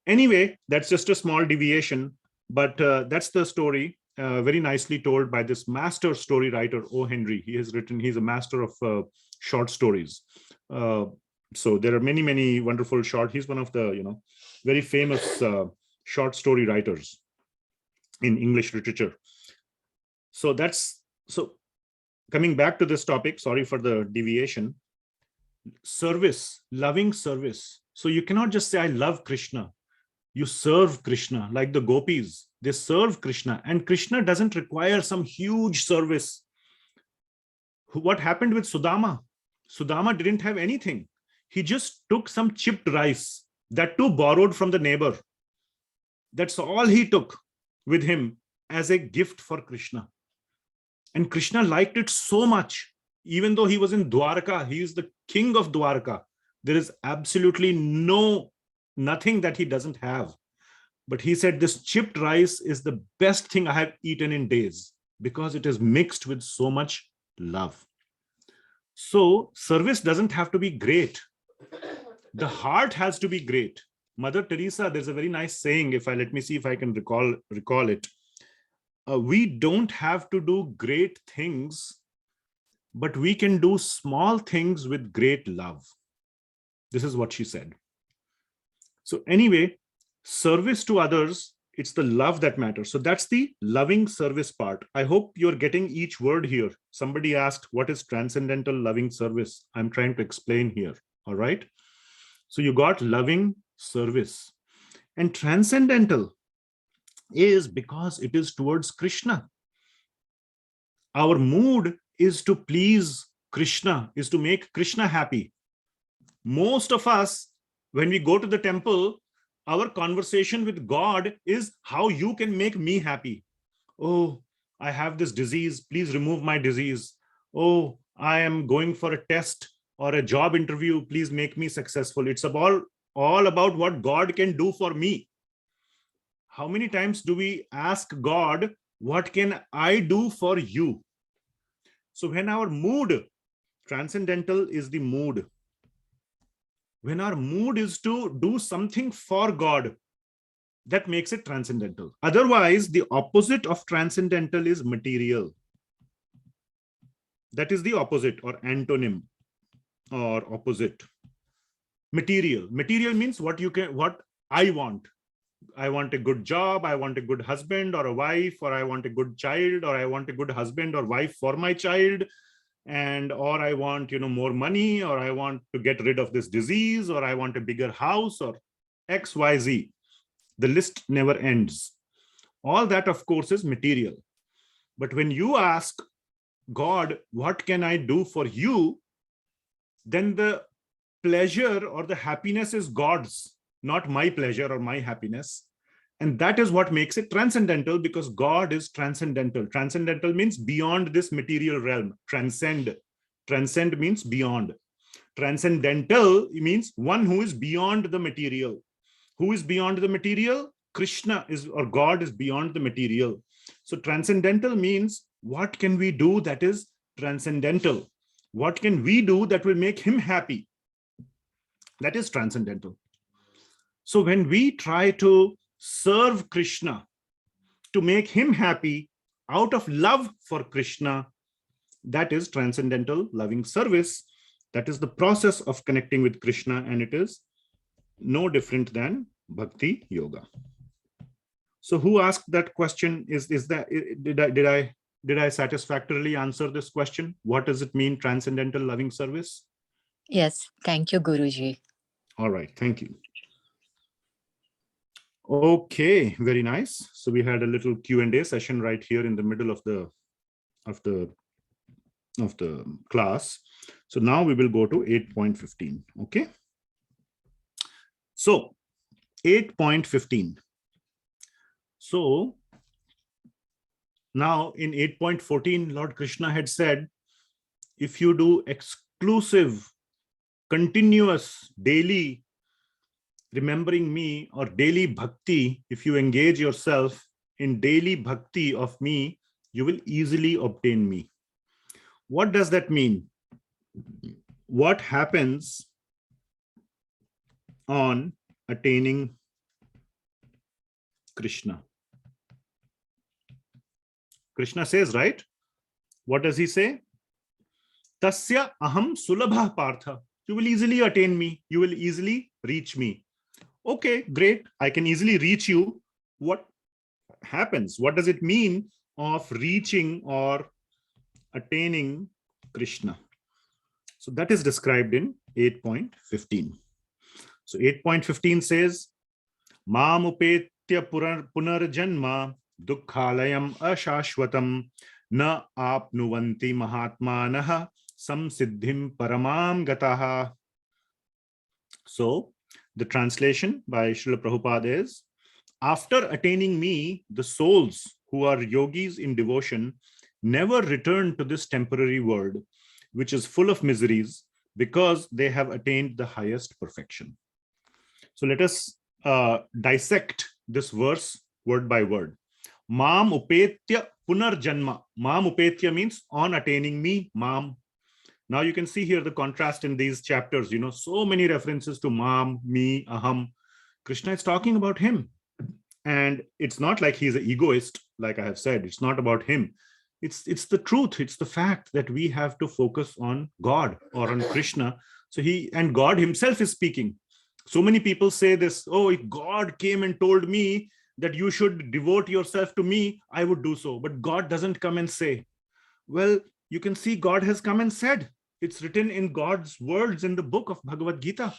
Anyway, that's just a small deviation, but that's the story, very nicely told by this master story writer, O. Henry. He's a master of short stories. So there are many, many wonderful he's one of the, you know, very famous short story writers in English literature. So coming back to this topic, sorry for the deviation. Service, loving service. So you cannot just say, I love Krishna. You serve Krishna, like the gopis. They serve Krishna, and Krishna doesn't require some huge service. What happened with Sudama? Sudama didn't have anything. He just took some chipped rice, that too borrowed from the neighbor. That's all he took with him as a gift for Krishna. And Krishna liked it so much. Even though he was in Dwarka, he is the king of Dwarka. There is absolutely nothing that he doesn't have. But he said, this chipped rice is the best thing I have eaten in days, because it is mixed with so much love. So service doesn't have to be great. The heart has to be great. Mother Teresa, there's a very nice saying, let me see if I can recall it. We don't have to do great things, but we can do small things with great love. This is what she said. So anyway, service to others, it's the love that matters. So that's the loving service part. I hope you're getting each word here. Somebody asked, what is transcendental loving service? I'm trying to explain here. All right. So you got loving service. And transcendental is because it is towards Krishna. Our mood is to please Krishna, is to make Krishna happy. Most of us, when we go to the temple, our conversation with God is how you can make me happy. Oh, I have this disease. Please remove my disease. Oh, I am going for a test or a job interview. Please make me successful. It's all about what God can do for me. How many times do we ask God, what can I do for you? So when our mood, transcendental is the mood. When our mood is to do something for God, that makes it transcendental. Otherwise, the opposite of transcendental is material. That is the opposite or antonym or opposite. Material. Material means what I want. I want a good job, I want a good husband or a wife, or I want a good child, or I want a good husband or wife for my child, or I want, more money, or I want to get rid of this disease, or I want a bigger house, or XYZ. The list never ends. All that, of course, is material. But when you ask God, what can I do for you? Then the pleasure or the happiness is God's, not my pleasure or my happiness. And that is what makes it transcendental, because God is transcendental. Transcendental means beyond this material realm. Transcend. Transcend means beyond. Transcendental means one who is beyond the material. Who is beyond the material? Krishna is, or God is beyond the material. So transcendental means what can we do that is transcendental? What can we do that will make him happy? That is transcendental. So when we try to serve Krishna to make him happy out of love for Krishna, that is transcendental loving service. That is the process of connecting with Krishna, and it is no different than bhakti yoga. So who asked that question? Is that, did I satisfactorily answer this question? What does it mean, transcendental loving service?
Yes, thank you, Guruji.
All right, thank you. Okay, very nice. So we had a little Q&A session right here in the middle of the class. So now we will go to 8.15. Okay. So 8.15. So now in 8.14, Lord Krishna had said, if you do exclusive, continuous, daily remembering me or daily bhakti, if you engage yourself in daily bhakti of me, you will easily obtain me. What does that mean? What happens on attaining Krishna? Krishna says, right? What does he say? Tasya aham sulabha partha. You will easily attain me. You will easily reach me. Okay, great. I can easily reach you. What happens? What does it mean of reaching or attaining Krishna? So that is described in 8.15. So 8.15 says, Mam upetya punarjanma dukkhalayam ashashvatam na apnuvanti mahatmanah samsiddhim paramam gataha. So the translation by Srila Prabhupada is, after attaining me, the souls who are yogis in devotion never return to this temporary world, which is full of miseries, because they have attained the highest perfection. So let us dissect this verse word by word. Mam upetya punarjanma. Mam upetya means on attaining me, mam. Now you can see here the contrast in these chapters, so many references to mam, me, aham. Krishna is talking about him. And it's not like he's an egoist, like I have said. It's not about him. It's the truth. It's the fact that we have to focus on God or on Krishna. So and God himself is speaking. So many people say this, oh, if God came and told me that you should devote yourself to me, I would do so. But God doesn't come and say. Well, you can see God has come and said. It's written in God's words in the book of Bhagavad Gita.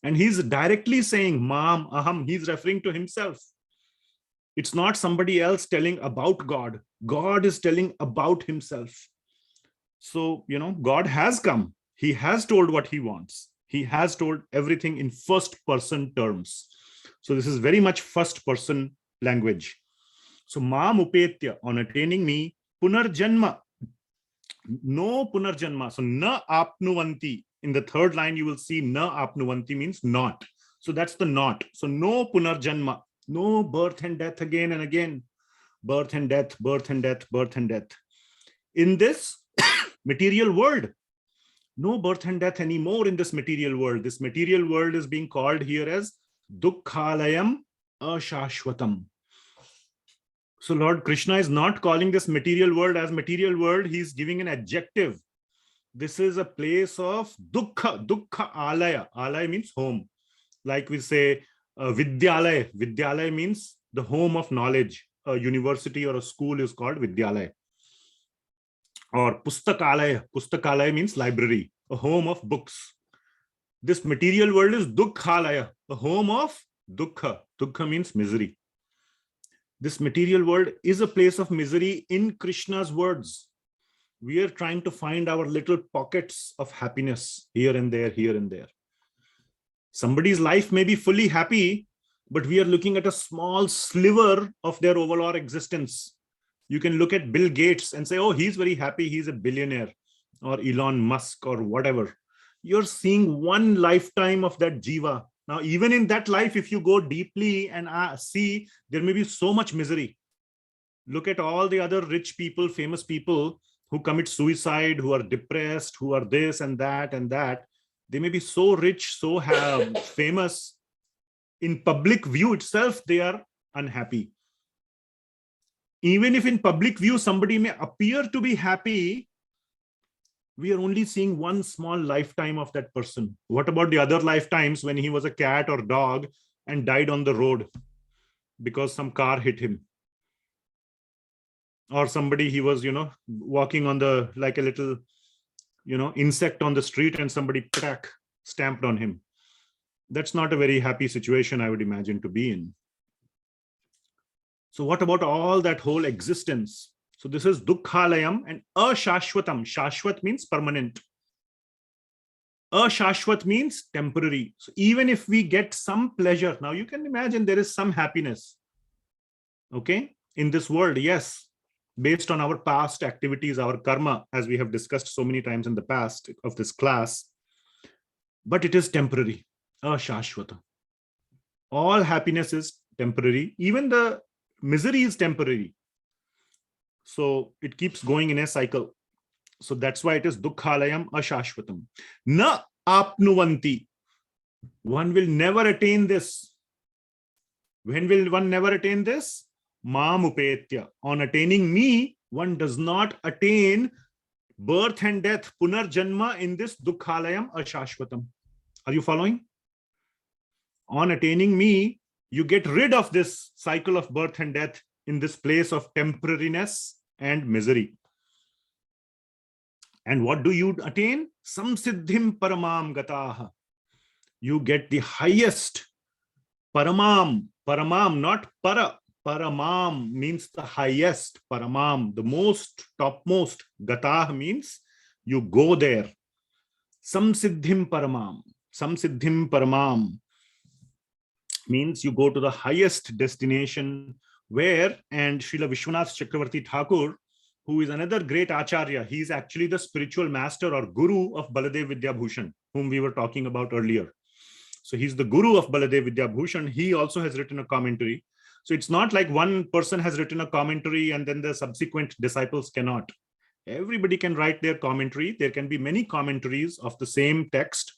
And he's directly saying, Mam, Aham. He's referring to himself. It's not somebody else telling about God. God is telling about himself. So, God has come. He has told what he wants. He has told everything in first person terms. So this is very much first person language. So Mam upetya, on attaining me, punarjanma. No punarjanma. So na apnuvanti. In the third line, you will see na apnuvanti means not. So that's the not. So no punarjanma. No birth and death again and again. Birth and death, birth and death, birth and death. In this material world, no birth and death anymore in this material world. This material world is being called here as dukkhalayam ashashvatam. So Lord Krishna is not calling this material world as material world. He's giving an adjective. This is a place of dukkha, dukkha alaya. Alaya means home. Like we say, Vidyalaya. Vidyalaya means the home of knowledge. A university or a school is called Vidyalaya. Or Pustakalaya. Pustakalaya means library, a home of books. This material world is Dukkhalaya, a home of Dukkha. Dukkha means misery. This material world is a place of misery in Krishna's words. We are trying to find our little pockets of happiness here and there, here and there. Somebody's life may be fully happy, but we are looking at a small sliver of their overall existence. You can look at Bill Gates and say, oh, he's very happy, he's a billionaire, or Elon Musk or whatever. You're seeing one lifetime of that jiva. Now, even in that life, if you go deeply and see, there may be so much misery. Look at all the other rich people, famous people who commit suicide, who are depressed, who are this and that and that. They may be so rich, so famous. In public view itself, they are unhappy. Even if in public view, somebody may appear to be happy, we are only seeing one small lifetime of that person. What about the other lifetimes when he was a cat or dog and died on the road because some car hit him? Or somebody, he was, walking on the, like a little, insect on the street, and somebody stamped on him. That's not a very happy situation, I would imagine, to be in. So what about all that whole existence? So this is dukkhalayam and ashashvatam. Shashvat means permanent. Ashashvat means temporary. So even if we get some pleasure, now you can imagine there is some happiness, okay, in this world, yes, based on our past activities, our karma, as we have discussed so many times in the past of this class, but it is temporary. Ashashvata. All happiness is temporary. Even the misery is temporary. So it keeps going in a cycle. So that's why it is dukkhalayam ashashvatam. Na apnuvanti. One will never attain this. When will one never attain this? Mam upetya. On attaining me, one does not attain birth and death, punarjanma, in this dukkhalayam ashashvatam. Are you following? On attaining me, you get rid of this cycle of birth and death in this place of temporariness and misery. And what do you attain? Samsiddhim paramam gataha. You get the highest paramam. Paramam, not para. Paramam means the highest. Paramam, the most, topmost. Gatah means you go there. Samsiddhim paramam. Samsiddhim paramam means you go to the highest destination. Where? And Srila Vishwanath Chakravarti Thakur, who is another great acharya, he is actually the spiritual master or guru of Baladeva Vidhyabhushan, whom we were talking about earlier. So he's the guru of Baladeva Vidhyabhushan. He also has written a commentary. So it's not like one person has written a commentary and then the subsequent disciples cannot. Everybody can write their commentary. There can be many commentaries of the same text.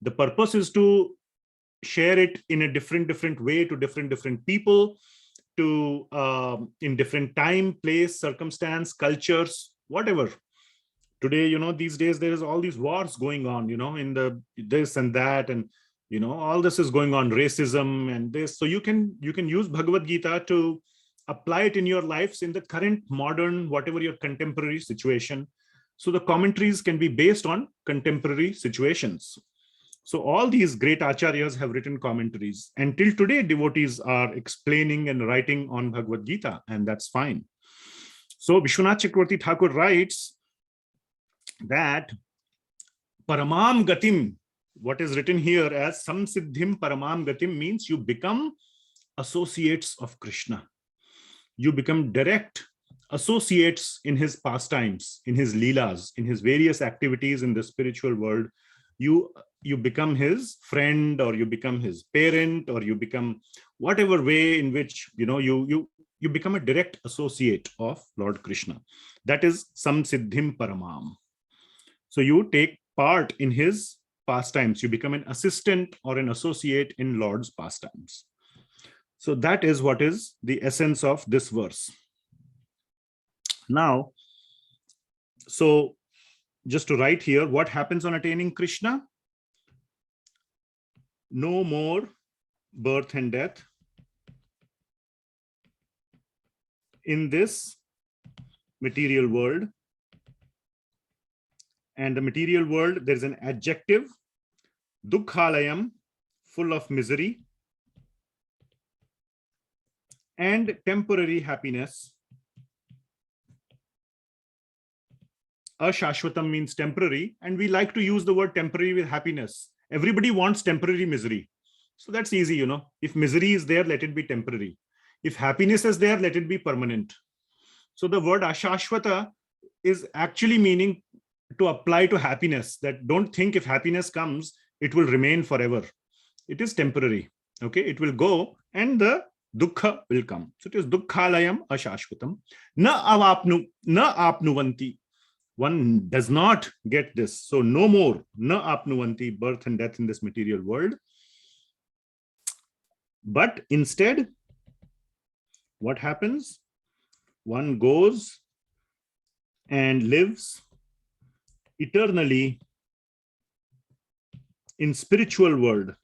The purpose is to share it in a different way to different people, to in different time, place, circumstance, cultures, whatever. Today, these days there is all these wars going on, in the this and that, and all this is going on, racism and this. So you can use Bhagavad Gita to apply it in your lives in the current modern, whatever your contemporary situation. So the commentaries can be based on contemporary situations. So all these great acharyas have written commentaries. And till today, devotees are explaining and writing on Bhagavad Gita, and that's fine. So Vishwanath Chakravarti Thakur writes that Paramam Gatim, what is written here as Samsiddhim Paramam Gatim, means you become associates of Krishna. You become direct associates in his pastimes, in his leelas, in his various activities in the spiritual world. You become his friend, or you become his parent, or you become whatever way in which you become a direct associate of Lord Krishna. That is Samsiddhim Paramam. So you take part in his pastimes. You become an assistant or an associate in Lord's pastimes. So that is what is the essence of this verse. Now, so just to write here, what happens on attaining Krishna? No more birth and death in this material world. And the material world, there is an adjective, dukkhalayam, full of misery, and temporary happiness. Ashashvatam means temporary, and we like to use the word temporary with happiness. Everybody wants temporary misery. So that's easy, If misery is there, let it be temporary. If happiness is there, let it be permanent. So the word ashashvata is actually meaning to apply to happiness, that don't think if happiness comes, it will remain forever. It is temporary. Okay, it will go and the dukkha will come. So it is dukkhalayam ashashvatam. Na apnuvanti. One does not get this. So no more. Na apnuvanti, birth and death in this material world. But instead, what happens? One goes and lives eternally in spiritual world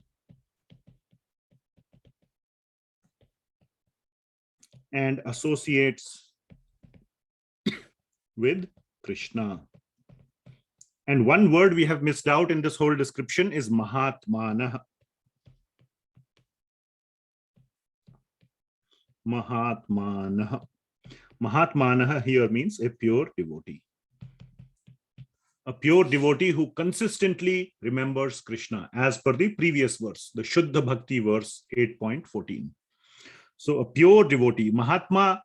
and associates with Krishna. And one word we have missed out in this whole description is mahatmanah. Mahatmanah. Mahatmanah here means a pure devotee. A pure devotee who consistently remembers Krishna, as per the previous verse, the Shuddh Bhakti verse 8.14. So a pure devotee. Mahatma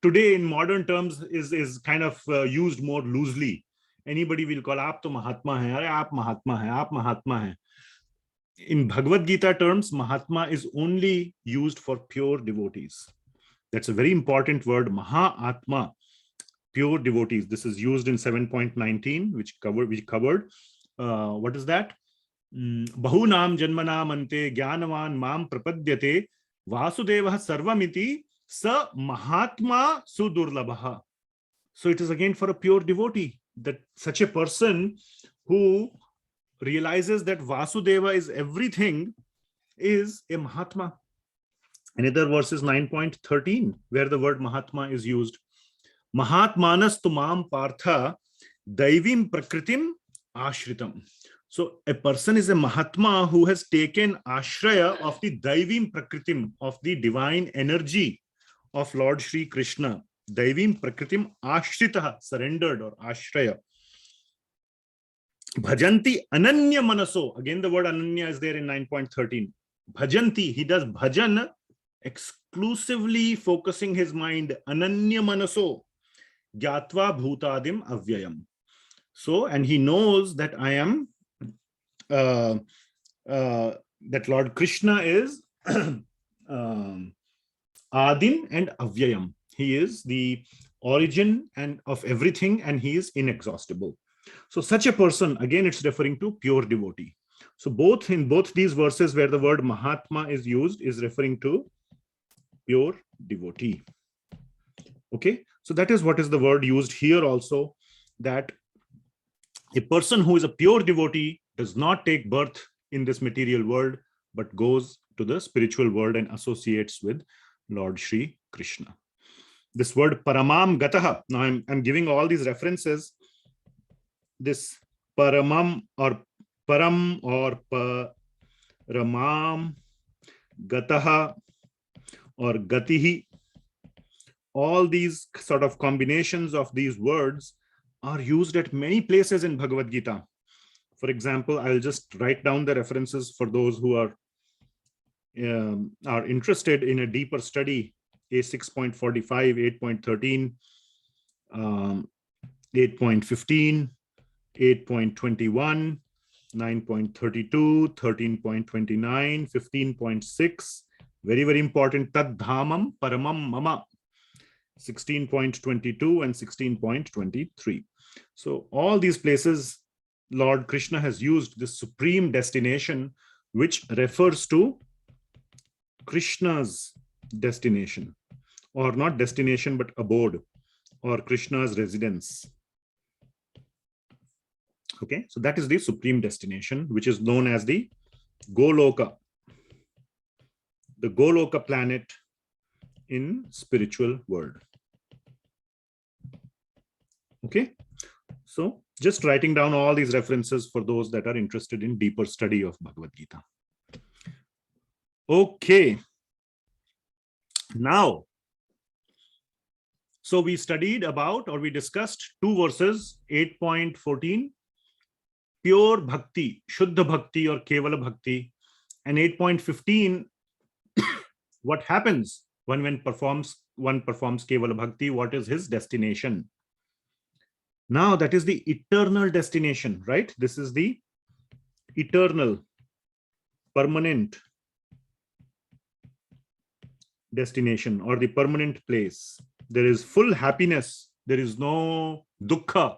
today in modern terms is kind of used more loosely. Anybody will call, aap to Mahatma hai, aap Mahatma hai, aap Mahatma hai. In Bhagavad Gita terms, Mahatma is only used for pure devotees. That's a very important word, Mahatma, pure devotees. This is used in 7.19, which covered. What is that? Bahunam janmanam ante jnanavan mam prapadyate vasudevah sarvamiti sa mahatma sudurlabha. So it is again for a pure devotee, that such a person who realizes that Vasudeva is everything is a Mahatma. Another verse is 9.13, where the word Mahatma is used. Mahatmanas tumam partha daivim prakritim ashritam. So a person is a Mahatma who has taken ashraya of the daivim prakritim, of the divine energy of Lord Shree Krishna. Daivim prakritim ashritaha, surrendered, or ashraya. Bhajanti ananya manaso. Again, the word ananya is there in 9.13. Bhajanti, he does bhajan, exclusively focusing his mind. Ananya manaso. Gyatva bhutadim avyayam. So, and he knows that I am, that Lord Krishna is Adim and Avyayam. He is the origin and of everything, and he is inexhaustible. So such a person, again, it's referring to pure devotee. So in both these verses where the word Mahatma is used is referring to pure devotee. Okay, so that is what is the word used here also, that a person who is a pure devotee does not take birth in this material world, but goes to the spiritual world and associates with Lord Shree Krishna. This word paramam gataha, now I'm giving all these references. This paramam or param or paramam gataha or gatihi, all these sort of combinations of these words are used at many places in Bhagavad Gita. For example, I'll just write down the references for those who are interested in a deeper study. A6.45, 8.13, 8.15, 8.21, 9.32, 13.29, 15.6. Very, very important. Tad dhamam paramam mama. 16.22 and 16.23. So all these places, Lord Krishna has used this supreme destination, which refers to Krishna's destination, or not destination, but abode, or Krishna's residence. Okay, so that is the supreme destination, which is known as the Goloka, the Goloka planet in spiritual world. Okay, so just writing down all these references for those that are interested in deeper study of Bhagavad Gita. Okay, now, so we studied about, or we discussed two verses, 8.14, pure bhakti, shuddha bhakti or kevala bhakti, And 8.15, what happens when one performs kevala bhakti? What is his destination? Now that is the eternal destination, right? This is the eternal, permanent destination or the permanent place. There is full happiness. There is no dukkha.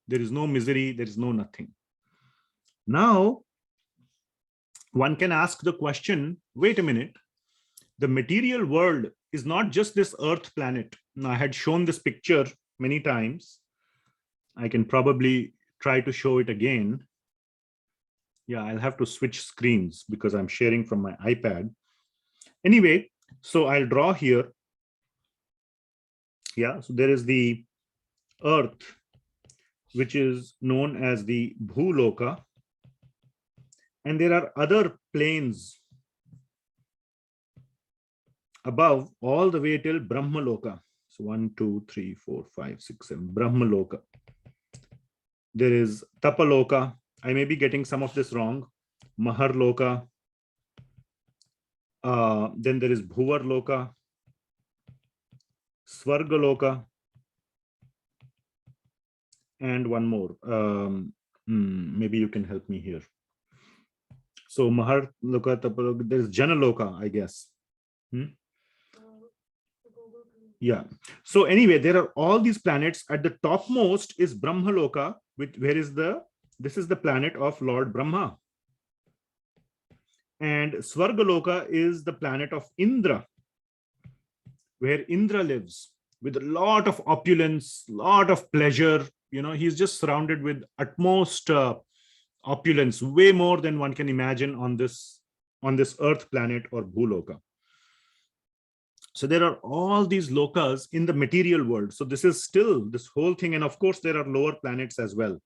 There is no misery. There is no nothing. Now, one can ask the question, wait a minute. The material world is not just this earth planet. Now, I had shown this picture many times. I can probably try to show it again. Yeah, I'll have to switch screens because I'm sharing from my iPad. Anyway, so I'll draw here. Yeah, so there is the earth, which is known as the bhuloka. And there are other planes above all the way till Brahma loka. So 1, 2, 3, 4, 5, 6, 7, Brahma loka. There is Tapaloka. I may be getting some of this wrong. Mahar loka. Then there is Bhuvar loka, Svarga loka, and one more. Maybe you can help me here. So Mahar loka, Tapaloka. There is Jana loka, I guess. Yeah. So anyway, there are all these planets. At the topmost is Brahma loka, this is the planet of Lord Brahma. And Svargaloka is the planet of Indra, where Indra lives with a lot of opulence, lot of pleasure. You know, he's just surrounded with utmost opulence, way more than one can imagine on this earth planet or Bhuloka. So there are all these lokas in the material world. So this is still this whole thing. And of course, there are lower planets as well.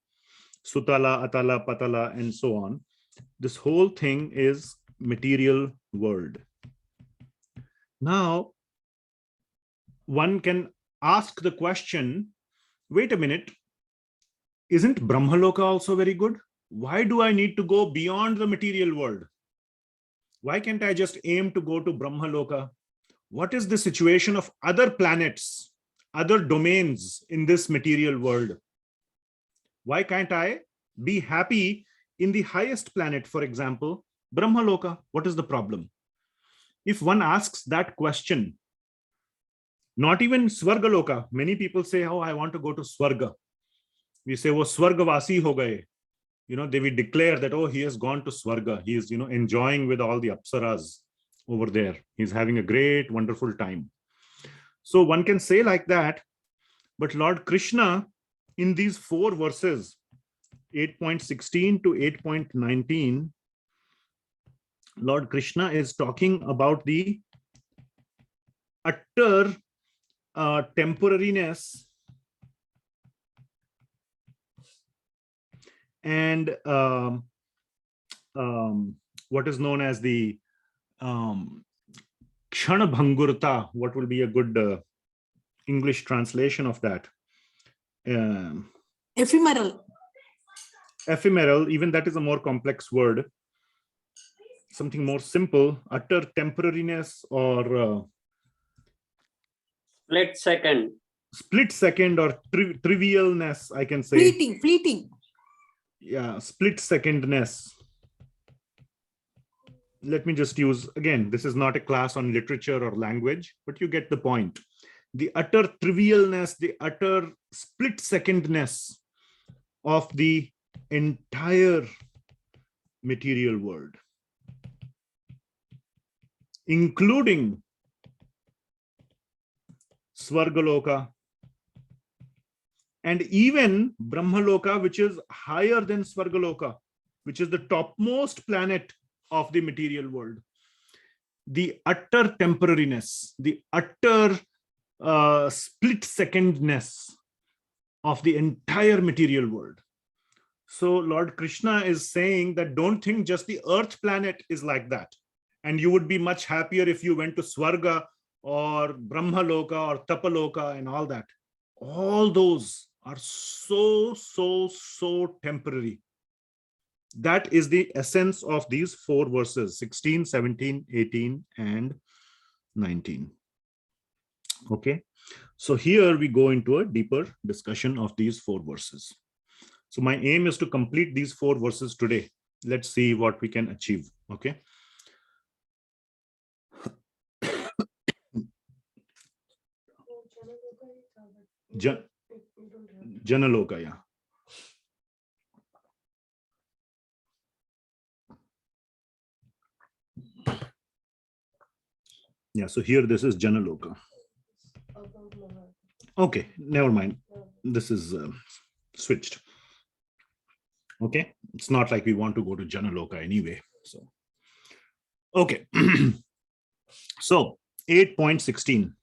Sutala, Atala, Patala, and so on. This whole thing is material world. Now, one can ask the question, wait a minute, isn't Brahmaloka also very good? Why do I need to go beyond the material world? Why can't I just aim to go to Brahmaloka? What is the situation of other planets, other domains in this material world? Why can't I be happy in the highest planet, for example, Brahmaloka? What is the problem? If one asks that question, not even Svargaloka, many people say, oh, I want to go to Svarga. We say, oh, Svargavasi ho gaye. You know, they will declare that, oh, he has gone to Svarga. He is, enjoying with all the apsaras over there. He's having a great, wonderful time. So one can say like that, but Lord Krishna, in these 4 verses, 8.16 to 8.19, Lord Krishna is talking about the utter temporariness and what is known as the Kshana Bhangurta. What will be a good English translation of that?
Ephemeral.
Ephemeral, even that is a more complex word. Something more simple, utter temporariness or split second or trivialness, I can say.
Fleeting.
Yeah, split secondness. Let me just use, again, this is not a class on literature or language, but you get the point. The utter trivialness, the utter split secondness of the entire material world, including Svargaloka and even Brahmaloka, which is higher than Svargaloka, which is the topmost planet of the material world. The utter temporariness, the utter split secondness of the entire material world. So Lord Krishna is saying that don't think just the earth planet is like that. And you would be much happier if you went to Svarga or Brahmaloka or Tapaloka and all that. All those are so temporary. That is the essence of these 4 verses, 16, 17, 18, and 19. Okay. So here we go into a deeper discussion of these 4 verses. So my aim is to complete these 4 verses today. Let's see what we can achieve. Okay. Janaloka, yeah. Yeah, so here this is Janaloka. Okay, never mind. This is switched. Okay, it's not like we want to go to Janaloka anyway. So, okay. So 8.16.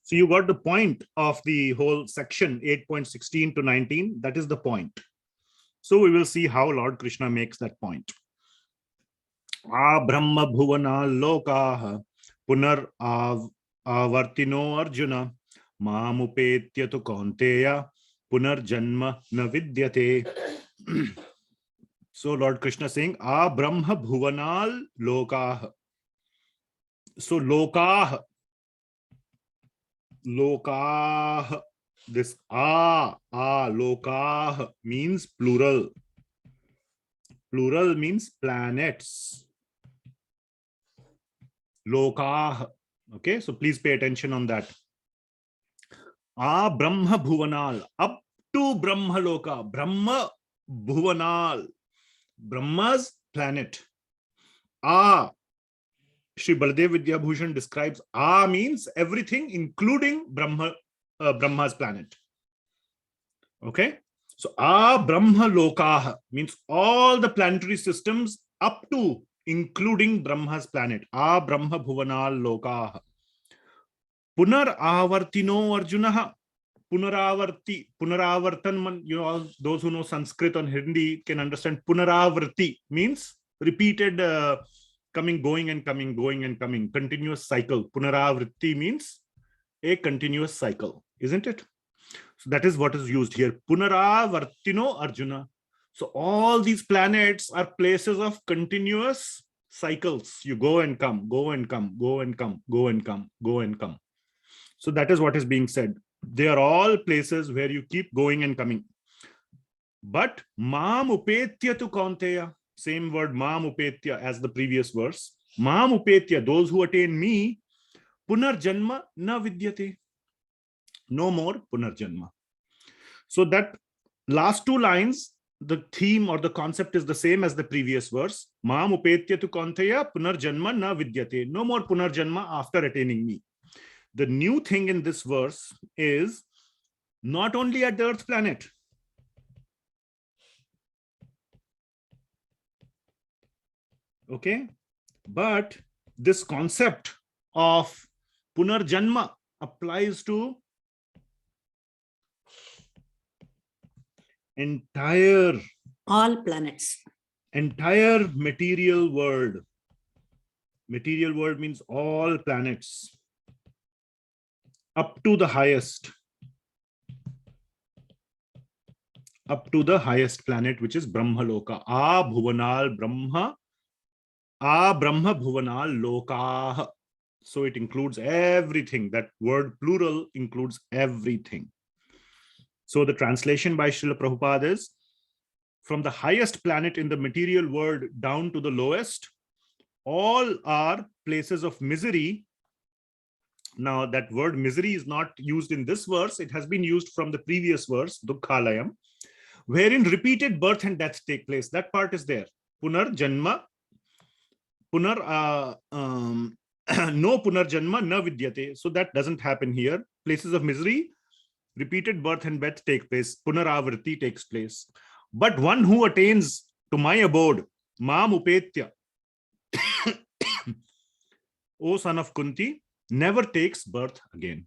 So you got the point of the whole section 8.16 to 19. That is the point. So we will see how Lord Krishna makes that point. Brahma bhuvana loka punar avartino arjuna mamupetya tu kaunteya punar janma na vidyate. So Lord Krishna saying Brahma bhuvanal loka. So loka, this loka means plural. Plural means planets. Loka. Okay, so please pay attention on that. Brahma bhuvanal, up to Brahma loka. Brahma bhuvanal, Brahma's planet. Sri Baladeva Vidhyabhushan describes means everything, including Brahma's planet. Okay, so Brahma loka means all the planetary systems up to, including Brahma's planet. Brahma bhuvanal loka. Punar avartino arjuna. Punaravartan, you know, those who know Sanskrit or Hindi can understand. Punaravarti means repeated coming, going and coming, going and coming, continuous cycle. Punaravriti means a continuous cycle, isn't it? So that is what is used here. Punaravartino Arjuna. So all these planets are places of continuous cycles. You go and come, go and come, go and come, go and come, go and come. So that is what is being said. They are all places where you keep going and coming. But mam upetya tu kaunteya, same word mam upetya as the previous verse. Mam upetya, those who attain me, punarjanma na vidyate. No more punarjanma. So that last 2 lines, the theme or the concept is the same as the previous verse. Mam upetya tu kaunteya punarjanma na vidyate. No more punarjanma after attaining me. The new thing in this verse is not only at the Earth planet. Okay, but this concept of punarjanma applies to
all planets.
Entire material world. Material world means all planets. Up to the highest. Up to the highest planet, which is Brahma loka. Bhuvanal Brahma. Brahma bhuvanal loka. So it includes everything. That word plural includes everything. So the translation by Srila Prabhupada is, from the highest planet in the material world down to the lowest, all are places of misery. Now that word misery is not used in this verse. It has been used from the previous verse, dukkhalayam, wherein repeated birth and death take place. That part is there. Punar janma, no punar janma na vidyate. So that doesn't happen here. Places of misery, repeated birth and death take place. Punaravriti takes place. But one who attains to my abode, mam upetya, O son of Kunti, never takes birth again.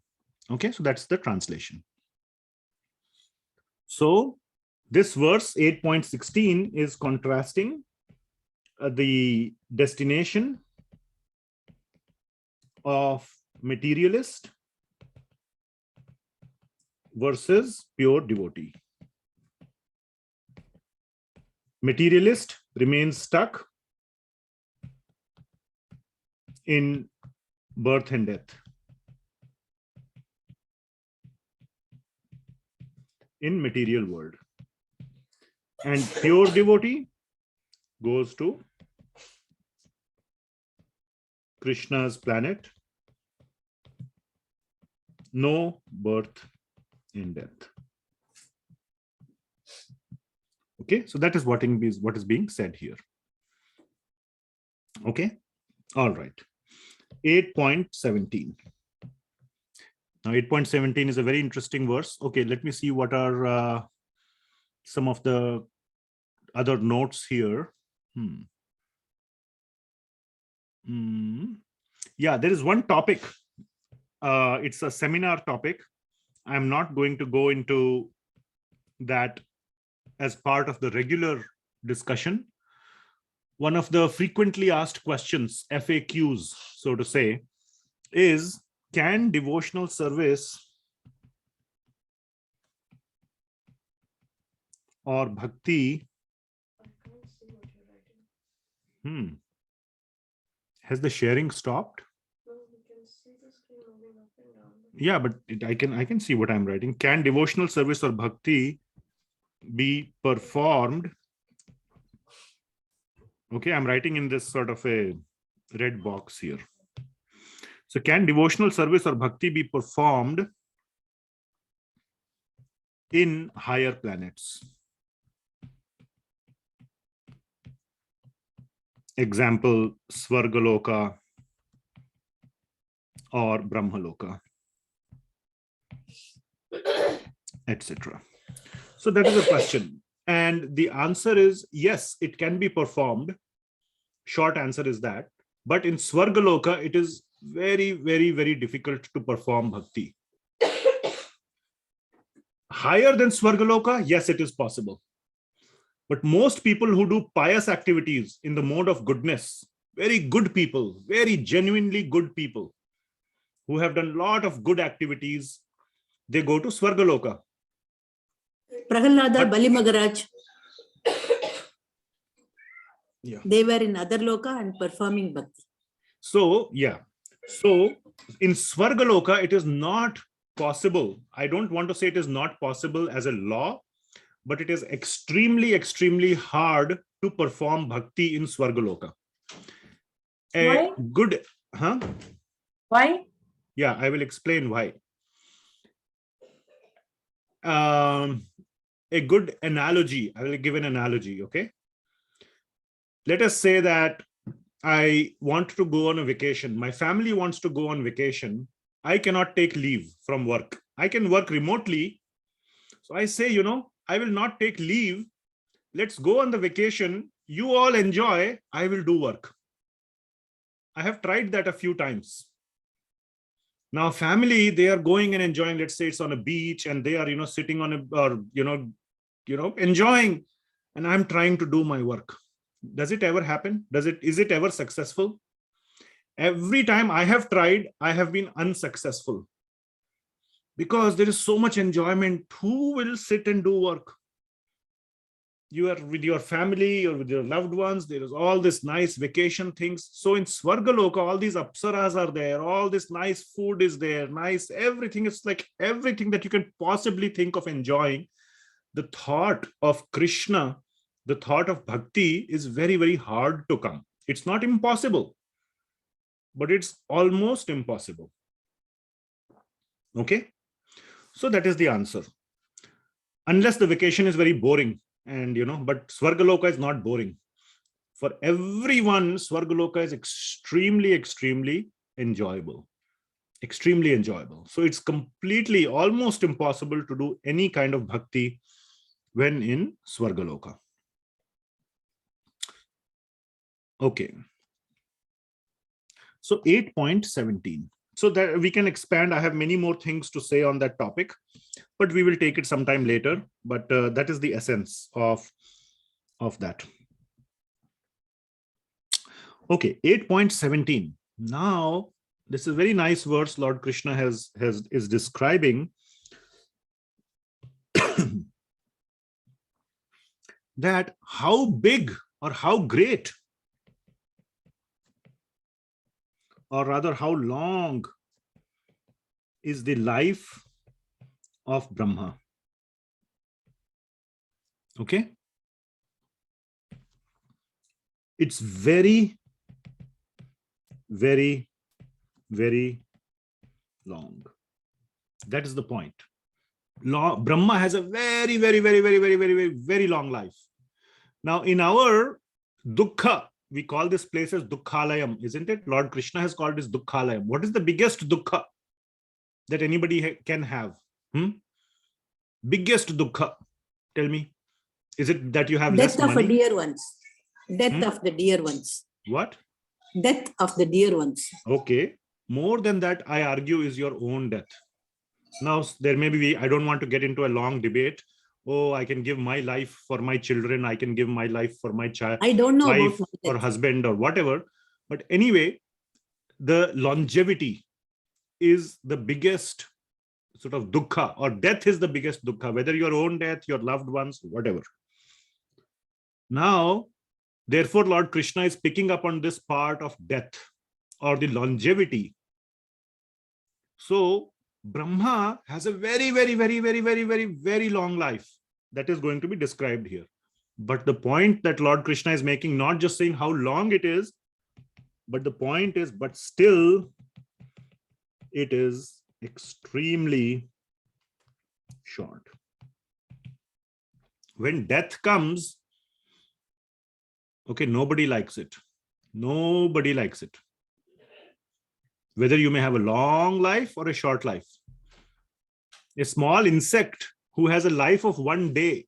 Okay, so that's the translation. So this verse 8.16 is contrasting the destination of materialist versus pure devotee. Materialist remains stuck in birth and death. In material world. And pure devotee goes to Krishna's planet. No birth in death. Okay, so that is what is being said here. Okay, all right. 8.17. Now 8.17 is a very interesting verse. Okay, let me see what are some of the other notes here. Yeah, there is one topic. It's a seminar topic. I'm not going to go into that as part of the regular discussion. One of the frequently asked questions, FAQs, so to say, is, can devotional service or bhakti, has the sharing stopped?
No, we can see the screen moving up and down.
Yeah, but I can see what I'm writing. Can devotional service or bhakti be performed? Okay, I'm writing in this sort of a red box here. So can devotional service or bhakti be performed in higher planets? Example, svarga loka or Brahma loka, etc. So that is a question. And the answer is yes, it can be performed. Short answer is that. But in svarga loka, it is very, very, very difficult to perform bhakti. Higher than svarga loka, yes, it is possible. But most people who do pious activities in the mode of goodness, very good people, very genuinely good people, who have done a lot of good activities, they go to svarga loka.
Prahalada, Bali Maharaj,
Yeah.
they were in other loka and performing bhakti.
So, yeah. So, in svarga loka, it is not possible. I don't want to say it is not possible as a law, but it is extremely, extremely hard to perform bhakti in svarga loka.
Why?
Good,
Why?
Yeah, I will explain why. A good analogy, I will give an analogy, okay? Let us say that I want to go on a vacation. My family wants to go on vacation. I cannot take leave from work. I can work remotely. So I say, I will not take leave. Let's go on the vacation. You all enjoy. I will do work. I have tried that a few times. Now, family, they are going and enjoying. Let's say it's on a beach and they are, sitting on a, or, enjoying. And I'm trying to do my work. Does it ever happen? Is it ever successful? Every time I have tried, I have been unsuccessful. Because there is so much enjoyment. Who will sit and do work? You are with your family or with your loved ones. There is all this nice vacation things. So in svarga loka, all these apsaras are there. All this nice food is there. Nice everything. It's like everything that you can possibly think of enjoying. The thought of Krishna, the thought of bhakti is very, very hard to come. It's not impossible, but it's almost impossible. Okay. So that is the answer. Unless the vacation is very boring and, but svarga loka is not boring. For everyone, svarga loka is extremely, extremely enjoyable. Extremely enjoyable. So it's completely almost impossible to do any kind of bhakti when in svarga loka. Okay. So 8.17. So that we can expand. I have many more things to say on that topic, but we will take it sometime later. But that is the essence of that. Okay, 8.17. Now, this is a very nice verse Lord Krishna is describing. that how big or how great, or rather how long is the life of Brahma. Okay? It's very, very, very long. That is the point. Brahma has a very, very, very, very, very, very, very, very long life. Now, in our dukkha, we call this place as dukkhalayam, isn't it? Lord Krishna has called this dukkhalayam. What is the biggest dukkha that anybody can have? Biggest dukkha. Tell me. Is it that you have
Death
less
of
money?
a dear ones. Death of the dear ones.
What?
Death of the dear ones.
Okay. More than that, I argue, is your own death. Now, there may be, I don't want to get into a long debate. Oh, I can give my life for my children. I can give my life for my child,
I don't know
wife
about
or
death.
husband or whatever. But anyway, the longevity is the biggest sort of dukkha, or death is the biggest dukkha, whether your own death, your loved ones, whatever. Now, therefore, Lord Krishna is picking up on this part of death or the longevity. So, Brahma has a very, very, very, very, very, very, very long life that is going to be described here. But the point that Lord Krishna is making, not just saying how long it is, but the point is, but still, it is extremely short. When death comes, okay, nobody likes it. Nobody likes it. Whether you may have a long life or a short life. A small insect who has a life of 1 day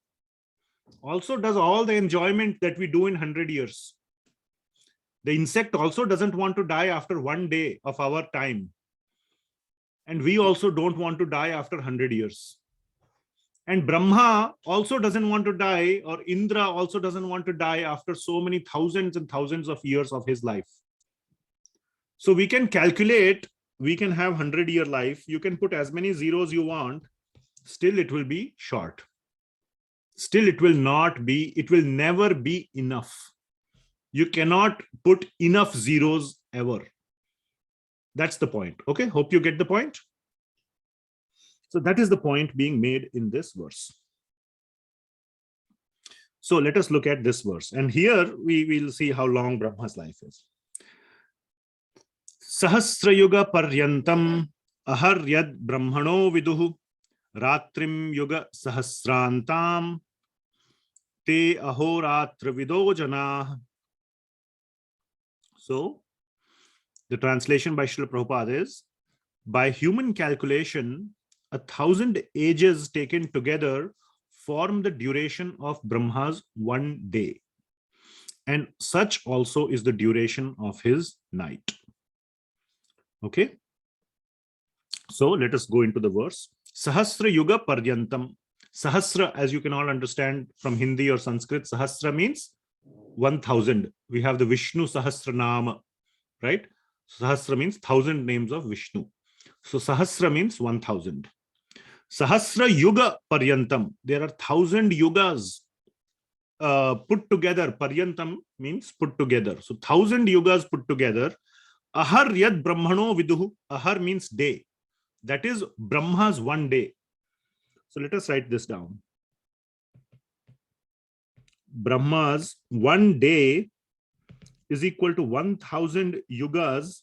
also does all the enjoyment that we do in 100 years. The insect also doesn't want to die after 1 day of our time. And we also don't want to die after 100 years. And Brahma also doesn't want to die, or Indra also doesn't want to die after so many thousands and thousands of years of his life. So we can calculate, we can have 100-year life. You can put as many zeros you want. Still, it will be short. Still, it will not be, it will never be enough. You cannot put enough zeros ever. That's the point. Okay, hope you get the point. So that is the point being made in this verse. So let us look at this verse. And here we will see how long Brahma's life is. Sahasra yuga paryantam aharyad brahmano viduhu ratrim yuga sahasrantam te ahoratra vido janah. So the translation by Srila Prabhupada is, by human calculation, 1,000 ages taken together form the duration of Brahma's 1 day. And such also is the duration of his night. Okay. So let us go into the verse. Sahasra yuga paryantam. Sahasra, as you can all understand from Hindi or Sanskrit, Sahasra means 1,000. We have the Vishnu Sahasranama, right? Sahasra means 1,000 names of Vishnu. So Sahasra means 1,000. Sahasra yuga paryantam. There are 1,000 yugas put together. Paryantam means put together. So 1,000 yugas put together. Ahar yad brahmano viduhu. Ahar means day. That is Brahma's 1 day. So let us write this down. Brahma's 1 day is equal to 1,000 yugas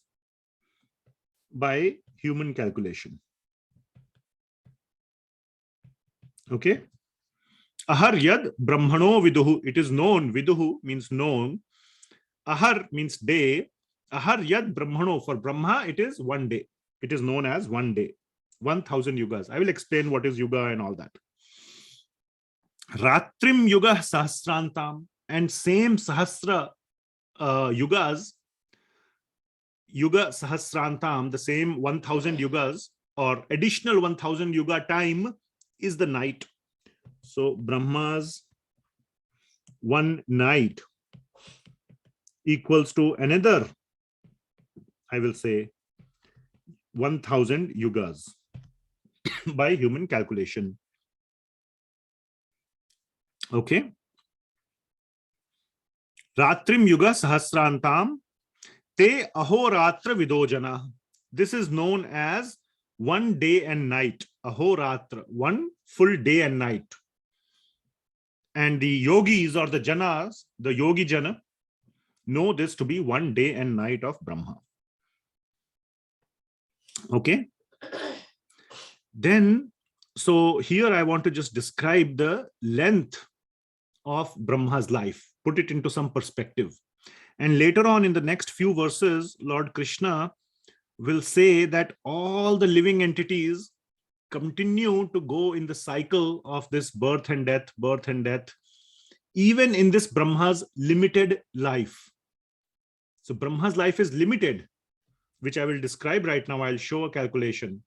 by human calculation. Okay. Ahar yad brahmano viduhu. It is known. Viduhu means known. Ahar means day. Ahar yad brahmano. For Brahma, it is 1 day. It is known as 1 day. 1,000 yugas. I will explain what is yuga and all that. Ratrim yuga sahasrantam. And same sahasra yugas, yuga sahasrantam, the same 1,000 yugas or additional 1,000 yuga time is the night. So Brahma's 1 night equals to another, I will say, 1,000 yugas by human calculation. Okay. Ratrim yuga sahasrantam te ahoratra vidojana. This is known as one day and night. Ahoratra, one full day and night. And the yogis or the janas, the yogi jana, know this to be one day and night of Brahma. Okay. Then, so here I want to just describe the length of Brahma's life, put it into some perspective. And later on in the next few verses, Lord Krishna will say that all the living entities continue to go in the cycle of this birth and death, even in this Brahma's limited life. So Brahma's life is limited, which I will describe right now. I'll show a calculation.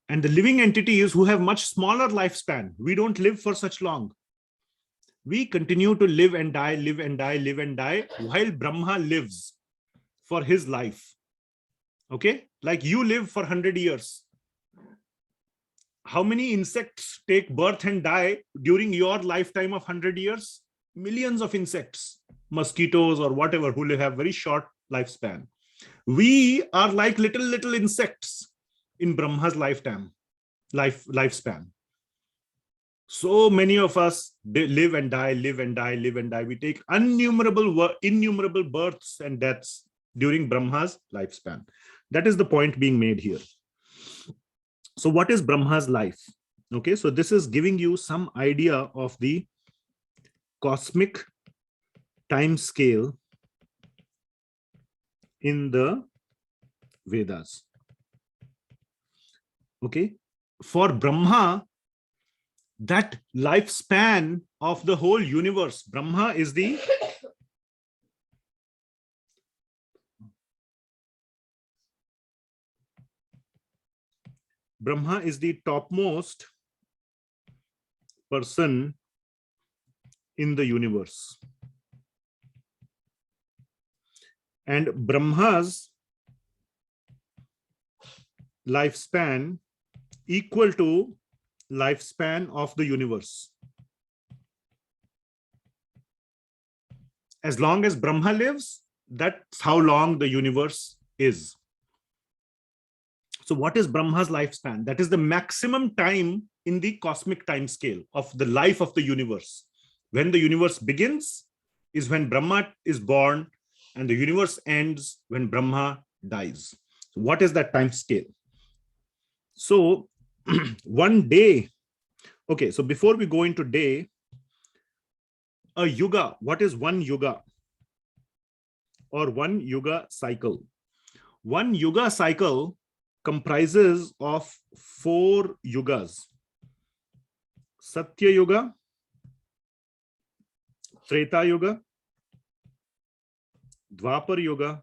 And the living entities who have much smaller lifespan, we don't live for such long. We continue to live and die, while Brahma lives for his life. Okay? Like you live for 100 years. How many insects take birth and die during your lifetime of 100 years? Millions of insects, mosquitoes or whatever, who have very short lifespan. We are like little insects in Brahma's lifespan. So many of us live and die. We take innumerable births and deaths during Brahma's lifespan. That is the point being made here. So what is Brahma's life? Okay, so this is giving you some idea of the cosmic time scale in the Vedas. Okay, for Brahma, that lifespan of the whole universe, Brahma is the topmost person in the universe. And Brahma's lifespan equal to lifespan of the universe. As long as Brahma lives, that's how long the universe is. So what is Brahma's lifespan? That is the maximum time in the cosmic time scale of the life of the universe. When the universe begins is when Brahma is born, and the universe ends when Brahma dies. So what is that time scale? So one day, okay, so before we go into day, a yuga, what is one yuga? Or one yuga cycle? One yuga cycle comprises of 4 yugas: Satya Yuga, Treta Yuga, Dwapar Yuga,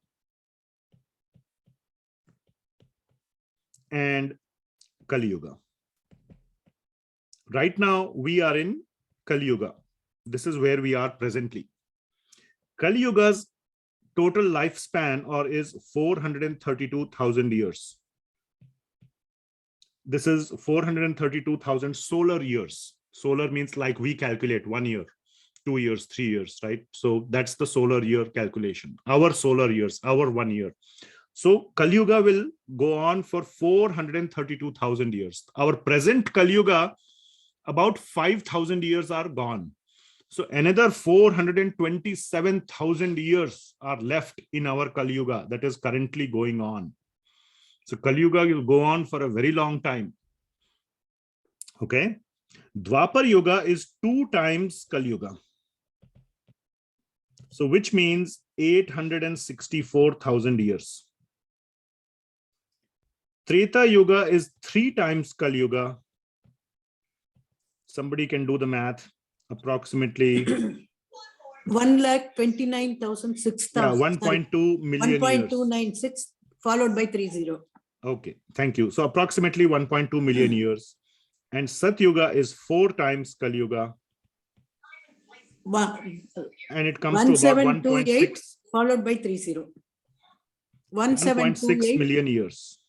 and Kali Yuga. Right now we are in Kali Yuga. This is where we are presently. Kali Yuga's total lifespan is 432,000 years. This is 432,000 solar years. Solar means like we calculate 1 year, 2 years, 3 years, right? So that's the solar year calculation. Our solar years, our 1 year. So Kali Yuga will go on for 432,000 years. Our present Kali Yuga, about 5,000 years are gone. So another 427,000 years are left in our Kali Yuga that is currently going on. So Kali Yuga will go on for a very long time. Okay. Dwapar Yuga is 2 times Kali Yuga. So which means 864,000 years. Treta Yuga is 3 times Kali Yuga. Somebody can do the math. Approximately
1,29,006.
Yeah, 1.2 million
1.296 followed by 30.
Okay, thank you. So approximately 1.2 million years. And Sat Yuga is 4 times Kali Yuga. And it comes to about 1.6
followed by 30.
1.6 million years.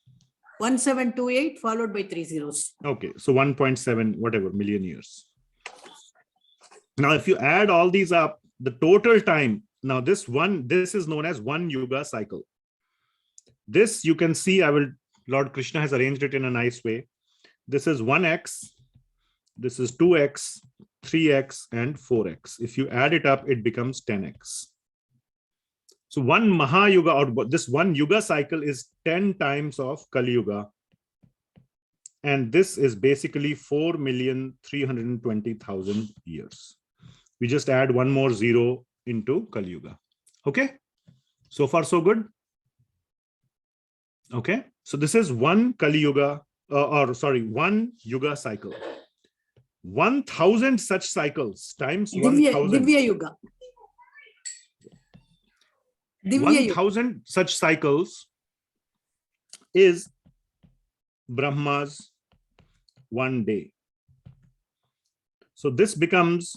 1728 followed by 3 zeros.
Okay, so 1.7 whatever million years. Now, if you add all these up, the total time Now this is known as one yuga cycle. This you can see, Lord Krishna has arranged it in a nice way. This is 1x, this is 2x, 3x, and 4x. If you add it up, it becomes 10x. So one Mahayuga, or this one yuga cycle, is 10 times of Kali Yuga. And this is basically 4,320,000 years. We just add one more zero into Kali Yuga. Okay, so far so good. Okay, so this is one Kali Yuga, one yuga cycle. 1,000 such cycles times 1,000.
Divya Yuga. Divya Yuga.
1,000 such cycles is Brahma's one day. So this becomes,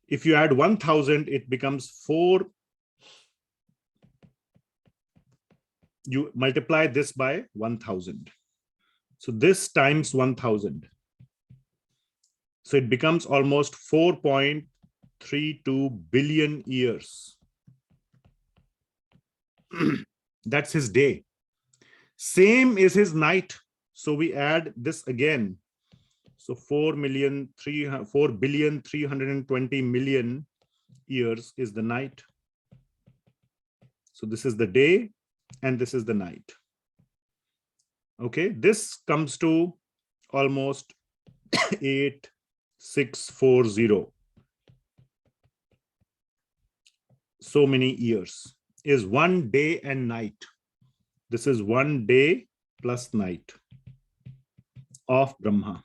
if you add 1,000, it becomes 4. You multiply this by 1,000. So this times 1,000. So it becomes almost 4.32 billion years. That's his day. Same is his night. So we add this again. So 4,320,000,000 years is the night. So this is the day and this is the night. Okay, this comes to almost 8,640. So many years is one day and night. This is one day plus night of Brahma.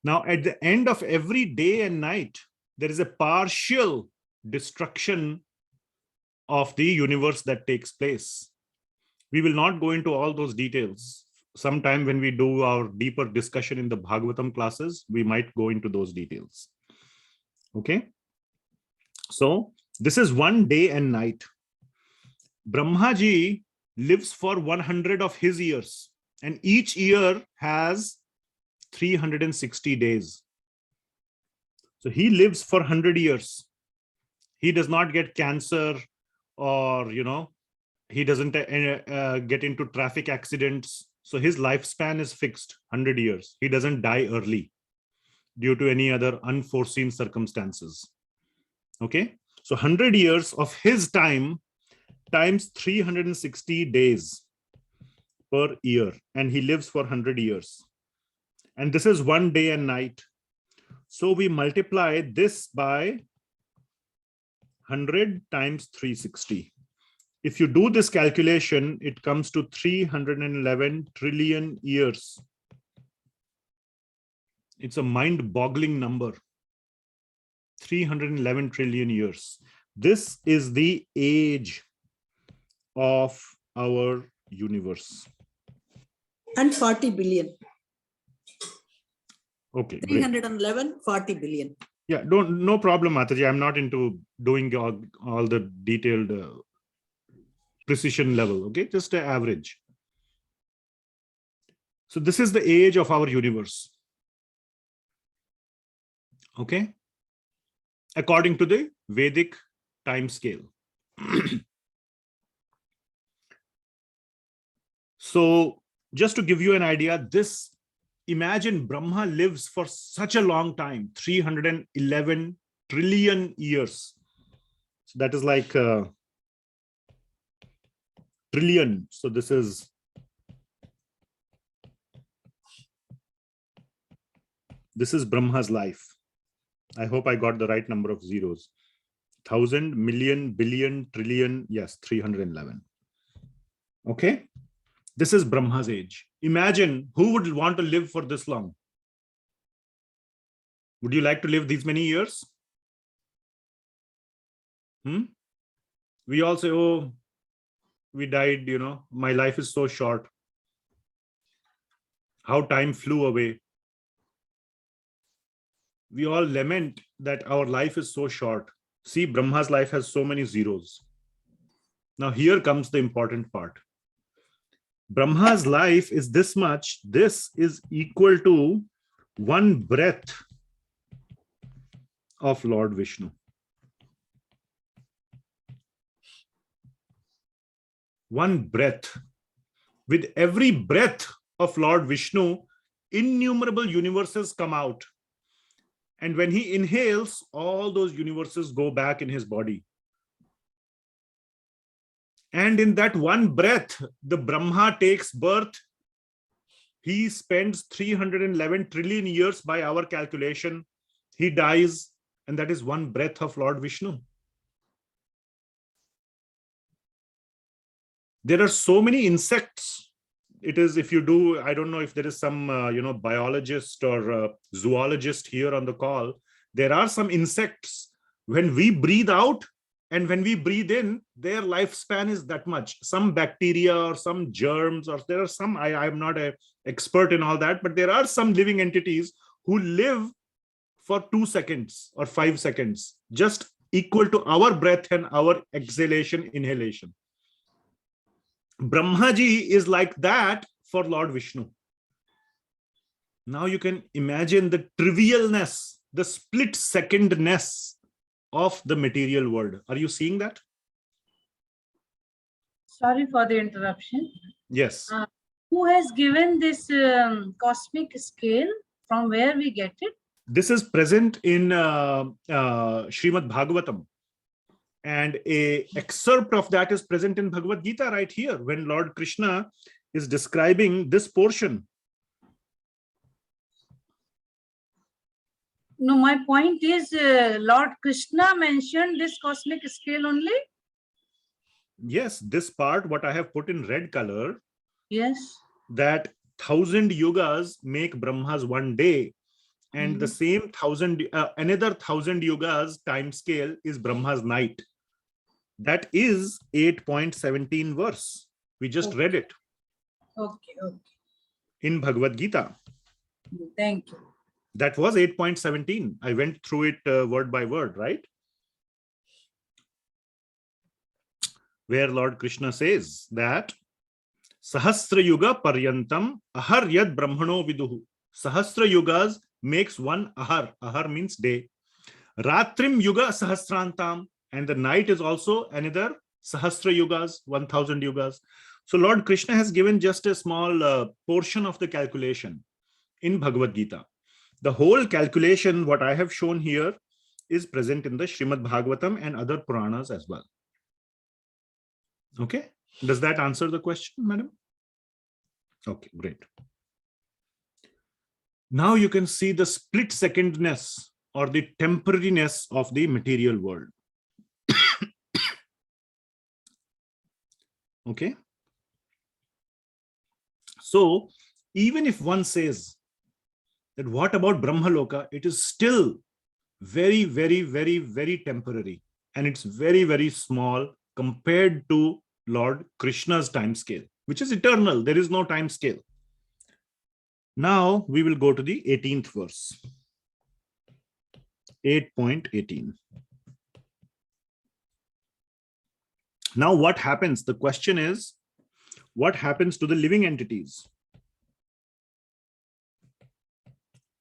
Now, at the end of every day and night, there is a partial destruction of the universe that takes place. We will not go into all those details. Sometime when we do our deeper discussion in the Bhagavatam classes, we might go into those details. Okay. So this is one day and night. Brahmaji lives for 100 of his years, and each year has 360 days. So he lives for 100 years. He does not get cancer, or he doesn't get into traffic accidents. So his lifespan is fixed, 100 years. He doesn't die early due to any other unforeseen circumstances. Okay, so 100 years of his time times 360 days per year, and he lives for 100 years. And this is one day and night. So we multiply this by 100 times 360. If you do this calculation, it comes to 311 trillion years. It's a mind-boggling number. 311 trillion years. This is the age of our universe.
And 40 billion.
Okay.
311, 40 billion.
Yeah, no problem, Mataji. I'm not into doing all the detailed precision level. Okay, just an average. So this is the age of our universe. Okay, according to the Vedic time scale. So just to give you an idea, imagine Brahma lives for such a long time, 311 trillion years. So that is like trillion. So this is Brahma's life. I hope I got the right number of zeros. 1,000, million, billion, trillion. Yes, 311. Okay. This is Brahma's age. Imagine who would want to live for this long. Would you like to live these many years? We all say, oh, we died, my life is so short. How time flew away. We all lament that our life is so short. See, Brahma's life has so many zeros. Now here comes the important part. Brahma's life is this much. This is equal to one breath of Lord Vishnu. one breath. With every breath of Lord Vishnu, innumerable universes come out. And when he inhales, all those universes go back in his body. And in that one breath, the Brahma takes birth. He spends 311 trillion years by our calculation. He dies, and that is one breath of Lord Vishnu. There are so many insects. It is, if you do, I don't know if there is some, biologist or zoologist here on the call. There are some insects, when we breathe out and when we breathe in, their lifespan is that much. Some bacteria or some germs, or there are some, I'm not an expert in all that, but there are some living entities who live for 2 seconds or 5 seconds, just equal to our breath and our exhalation, inhalation. Brahmaji is like that for Lord Vishnu. Now you can imagine the trivialness, the split secondness of the material world. Are you seeing that?
Sorry for the interruption.
Yes.
Who has given this cosmic scale? From where we get it?
This is present in Srimad Bhagavatam. And an excerpt of that is present in Bhagavad Gita right here, when Lord Krishna is describing this portion.
No, my point is, Lord Krishna mentioned this cosmic scale only?
Yes, this part, what I have put in red color,
Yes.
that 1,000 yugas make Brahma's one day. And the same another 1,000 yugas time scale is Brahma's night. That is 8.17 verse. We just read it.
Okay.
In Bhagavad Gita.
Thank you.
That was 8.17. I went through it word by word, right? Where Lord Krishna says that Sahasra Yuga Paryantam Ahar Yad Brahmano Viduhu. Sahasra Yugas makes one Ahar. Ahar means day. Ratrim Yuga Sahasrantam. And the night is also another Sahasra Yugas, 1,000 yugas. So Lord Krishna has given just a small portion of the calculation in Bhagavad Gita. The whole calculation, what I have shown here, is present in the Srimad Bhagavatam and other Puranas as well. Okay. Does that answer the question, madam? Okay, great. Now you can see the split secondness or the temporariness of the material world. Okay. So even if one says that what about Brahma Loka, it is still very, very, very, very temporary. And it's very, very small compared to Lord Krishna's time scale, which is eternal. There is no time scale. Now we will go to the 18th verse. 8.18. Now what happens? The question is, what happens to the living entities?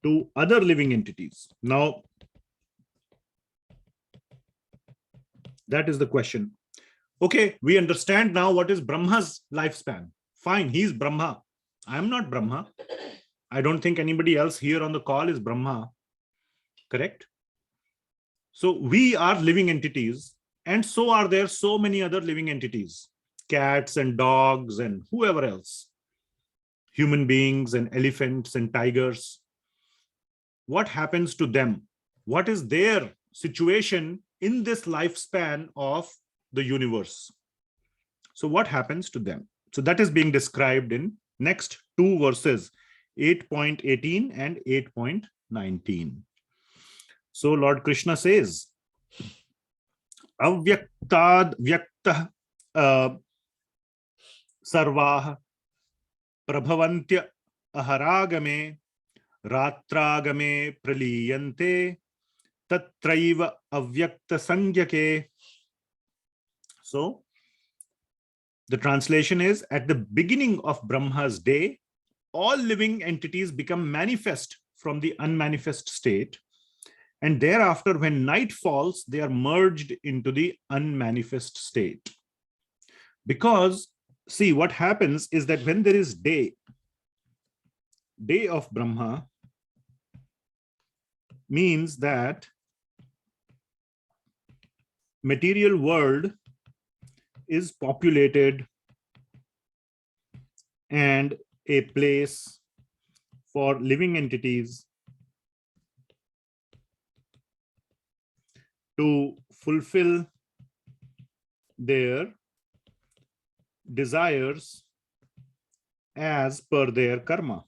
To other living entities? Now, that is the question. Okay, we understand now what is Brahma's lifespan. Fine, he's Brahma. I am not Brahma. I don't think anybody else here on the call is Brahma. Correct? So we are living entities. And so are there so many other living entities, cats and dogs and whoever else, human beings and elephants and tigers. What happens to them? What is their situation in this lifespan of the universe? So what happens to them? So that is being described in next two verses, 8.18 and 8.19. So Lord Krishna says, Avyaktad Vyakta Sarvaha Prabhavantya Aharagame Ratragame Praliyante Tatraiva Avyakta Sangyake. So the translation is, at the beginning of Brahma's day, all living entities become manifest from the unmanifest state. And thereafter, when night falls, they are merged into the unmanifest state. Because see, what happens is that when there is day of Brahma means that material world is populated and a place for living entities to fulfill their desires as per their karma.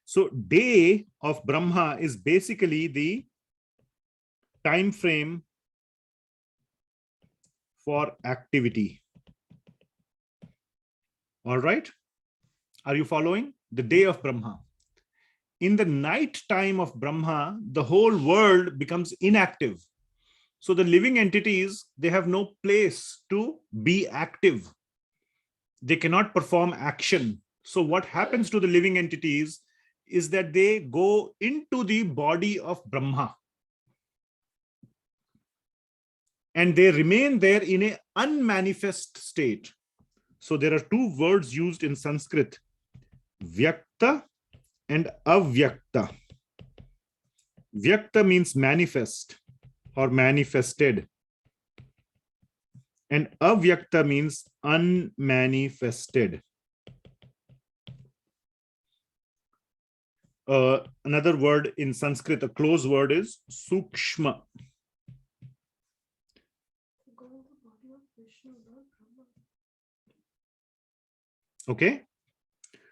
So day of Brahma is basically the time frame for activity. All right. Are you following? The day of Brahma. In the night time of Brahma, the whole world becomes inactive. So the living entities, they have no place to be active. They cannot perform action. So what happens to the living entities is that they go into the body of Brahma. And they remain there in an unmanifest state. So there are two words used in Sanskrit, vyakta and avyakta. Vyakta means manifest or manifested. And avyakta means unmanifested. Another word in Sanskrit, a close word is sukshma. Okay.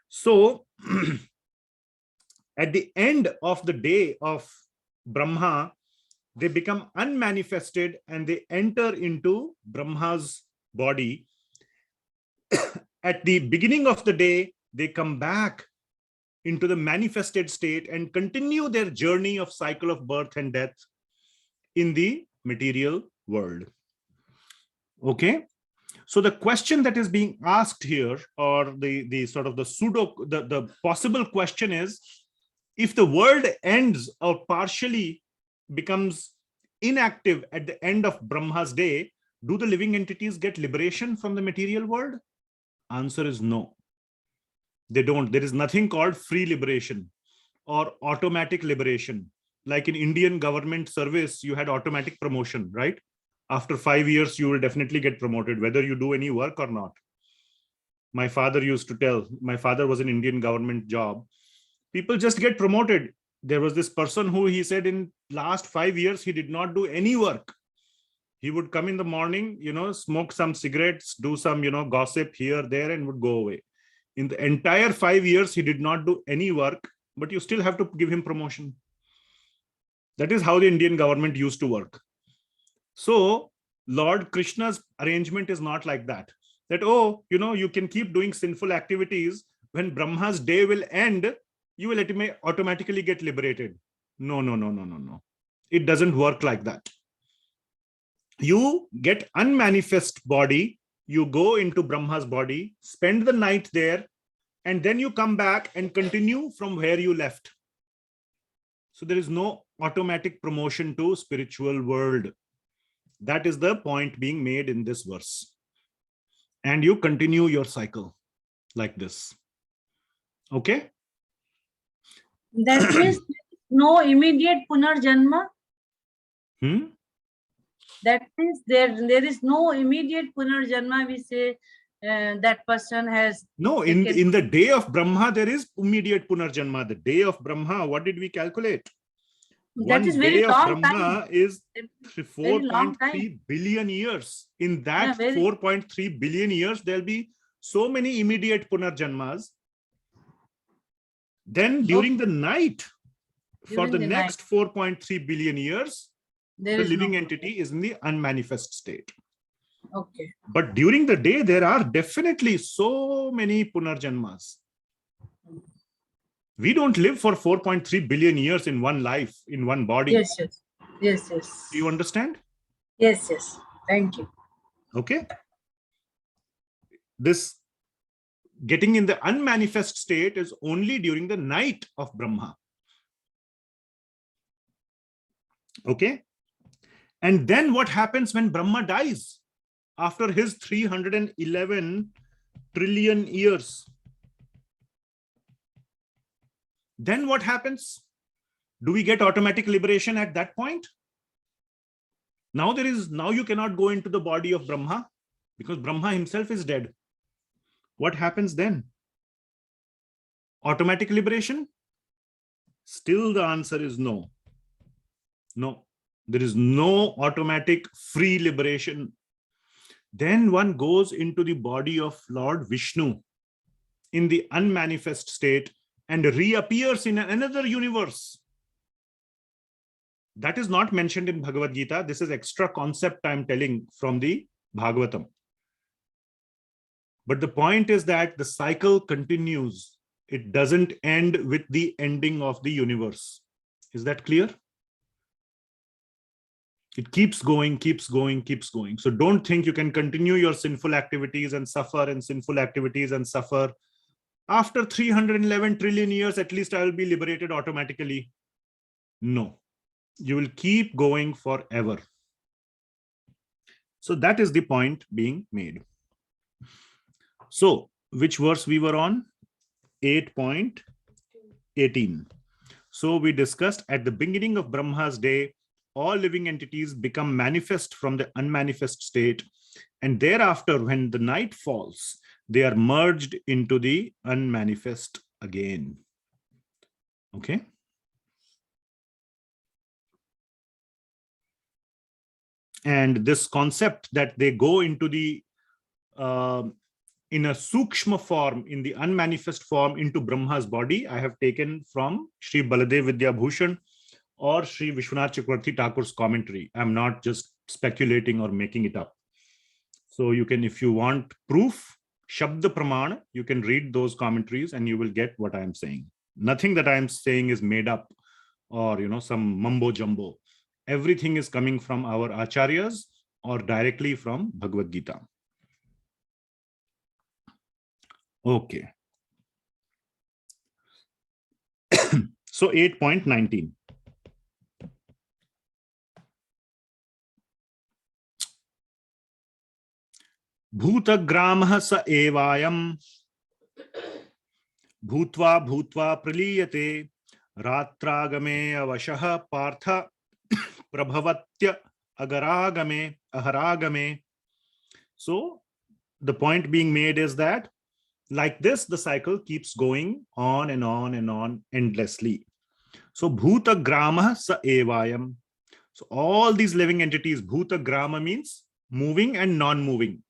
So at the end of the day of Brahma, they become unmanifested and they enter into Brahma's body. At the beginning of the day, they come back into the manifested state and continue their journey of cycle of birth and death in the material world. Okay. So the question that is being asked here, or the sort of the possible question is, if the world ends or partially becomes inactive at the end of Brahma's day, do the living entities get liberation from the material world? Answer is no. They don't. There is nothing called free liberation or automatic liberation. Like in Indian government service, you had automatic promotion, right? After 5 years, you will definitely get promoted, whether you do any work or not. My father used to tell, my father was an Indian government job. People just get promoted. There was this person who he said in last 5 years, he did not do any work. He would come in the morning, smoke some cigarettes, do some, gossip here, there, and would go away. In the entire 5 years, he did not do any work, but you still have to give him promotion. That is how the Indian government used to work. So Lord Krishna's arrangement is not like that. That, you can keep doing sinful activities. When Brahma's day will end, you will automatically get liberated. No. It doesn't work like that. You get unmanifest body, you go into Brahma's body, spend the night there, and then you come back and continue from where you left. So there is no automatic promotion to spiritual world. That is the point being made in this verse. And you continue your cycle like this. Okay?
That means no immediate punarjanma. That means there is no immediate punarjanma. We say that person has.
No, in the day of Brahma, there is immediate punarjanma. The day of Brahma, what did we calculate?
That is very long
Brahma
time.
Is 4.3 billion years. In that 4.3 billion years, there'll be so many immediate punarjanmas. Then during the night, for the next 4.3 billion years, the living entity is in the unmanifest state.
Okay.
But during the day, there are definitely so many punarjanmas. We don't live for 4.3 billion years in one life, in one body.
Yes.
Do you understand?
Yes. Thank you.
Okay. This getting in the unmanifest state is only during the night of Brahma. Okay. And then what happens when Brahma dies? after his 311 trillion years. Then what happens? Do we get automatic liberation at that point? Now you cannot go into the body of Brahma because Brahma himself is dead. What happens then? Automatic liberation? Still the answer is no. No, there is no automatic free liberation. Then one goes into the body of Lord Vishnu in the unmanifest state and reappears in another universe. That is not mentioned in Bhagavad Gita. This is extra concept I am telling from the Bhagavatam. But the point is that the cycle continues. It doesn't end with the ending of the universe. Is that clear? It keeps going, keeps going, keeps going. So don't think you can continue your sinful activities and suffer and sinful activities and suffer. After 311 trillion years, at least I will be liberated automatically. No, you will keep going forever. So that is the point being made. So which verse we were on? 8.18. So we discussed at the beginning of Brahma's day, all living entities become manifest from the unmanifest state. And thereafter, when the night falls, they are merged into the unmanifest again. Okay. And this concept that they go into the, in a sukshma form, in the unmanifest form into Brahma's body, I have taken from Srila Baladeva Vidhyabhushan or Sri Vishwanath Chakravarti Thakur's commentary. I'm not just speculating or making it up. So you can, if you want proof, Shabda Pramana, you can read those commentaries and you will get what I'm saying. Nothing that I'm saying is made up or, some mumbo jumbo. Everything is coming from our acharyas or directly from Bhagavad Gita. Okay. So 8.19. भूतग्रामः स एवायं भूत्वा भूत्वा प्रलीयते रात्रागमे अवशः Partha प्रभवत्य अहरागमे. So the point being made is that like this, the cycle keeps going on and on and on endlessly. So bhutagramah sa evayam. So all these living entities, bhutagrama means moving and non-moving.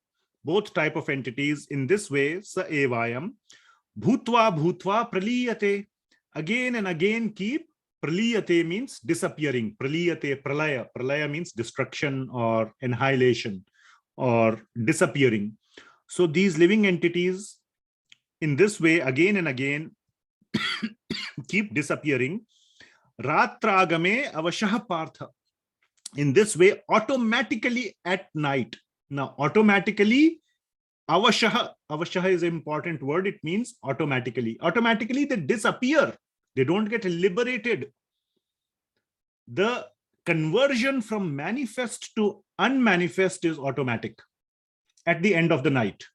Both type of entities in this way, sa evayam, bhutva bhutva praliyate. Again and again keep, praliyate means disappearing, praliyate, pralaya. Pralaya means destruction or annihilation or disappearing. So these living entities in this way again and again keep disappearing. Ratragame avashah partha. In this way, automatically at night. Now, automatically, avashah is an important word. It means automatically. Automatically, they disappear. They don't get liberated. The conversion from manifest to unmanifest is automatic at the end of the night.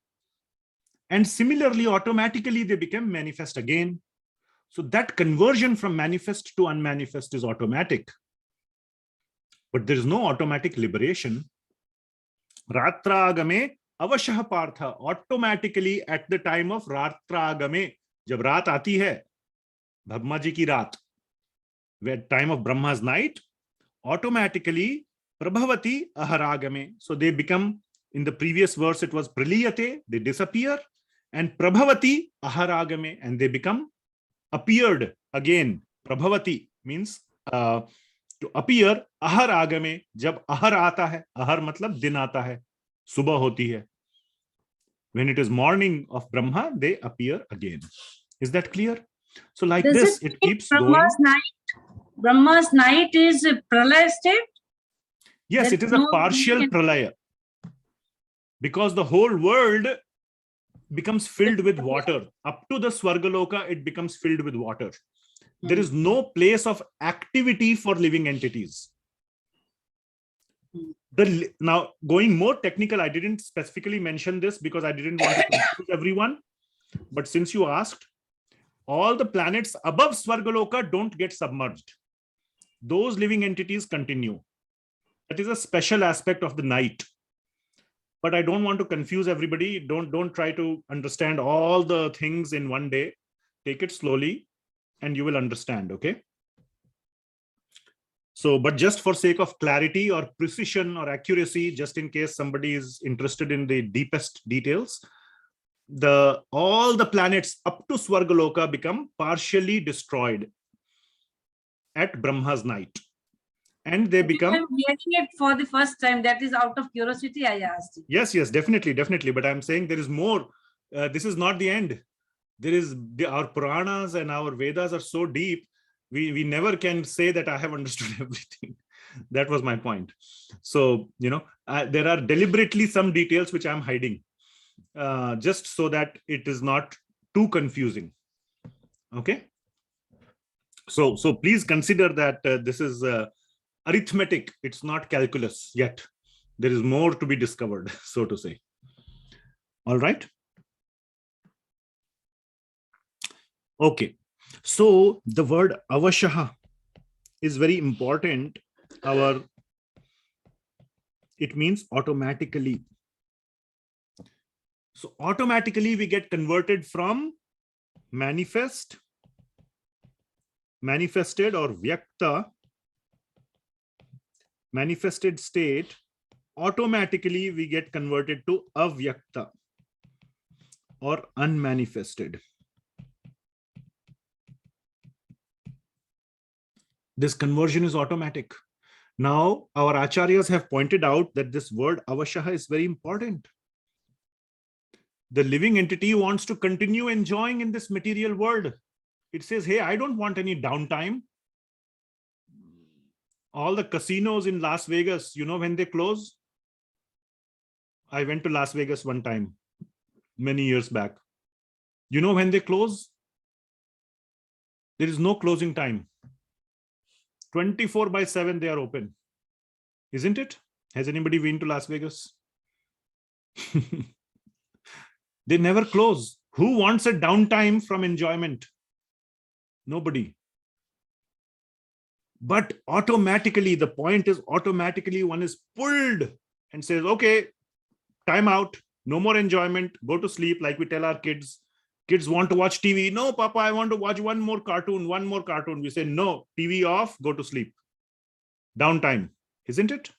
And similarly, automatically, they become manifest again. So that conversion from manifest to unmanifest is automatic. But there is no automatic liberation. Ratragame avashah partha. Automatically at the time of Ratragame, jab raat aati hai, Brahma ji ki raat, where time of Brahma's night, automatically prabhavati aharagame. So they become, in the previous verse it was praliyate, they disappear, and prabhavati aharagame, and they become appeared again. Prabhavati means to appear. Ahar agame, jab ahar aata hai, ahar matlab din aata hai, subah hoti hai. When it is morning of Brahma, they appear again. Is that clear? So like this, it keeps going.
Brahma's night is a pralay state?
Yes, it is a partial pralaya. Because the whole world becomes filled with water. Up to the svarga loka, it becomes filled with water. There is no place of activity for living entities. Now, going more technical, I didn't specifically mention this because I didn't want to confuse everyone. But since you asked, all the planets above Svargaloka don't get submerged. Those living entities continue. That is a special aspect of the night. But I don't want to confuse everybody. Don't try to understand all the things in one day. Take it slowly and you will understand, okay? So, but just for sake of clarity or precision or accuracy, just in case somebody is interested in the deepest details, all the planets up to Svargaloka become partially destroyed at Brahma's night. And they become...
Hearing it for the first time, that is out of curiosity I asked.
Yes, definitely. But I'm saying there is more. This is not the end. There is our Puranas and our Vedas are so deep. We never can say that I have understood everything. That was my point. So, there are deliberately some details which I'm hiding, just so that it is not too confusing. Okay. So please consider that this is arithmetic. It's not calculus yet. There is more to be discovered, so to say. All right. Okay. So the word avashaha is very important. It means automatically. So automatically we get converted from manifested or vyakta, manifested state. Automatically we get converted to avyakta or unmanifested. This conversion is automatic. Now, our acharyas have pointed out that this word avashaha is very important. The living entity wants to continue enjoying in this material world. It says, hey, I don't want any downtime. All the casinos in Las Vegas, when they close? I went to Las Vegas one time, many years back. When they close? There is no closing time. 24/7 they are open, isn't it? Has anybody been to Las Vegas? They never close. Who wants a downtime from enjoyment? Nobody. But automatically, the point is automatically one is pulled and says, okay, time out, no more enjoyment, go to sleep. Like we tell our kids. Kids want to watch TV. No, Papa, I want to watch one more cartoon. We say, no, TV off, go to sleep. Downtime, isn't it?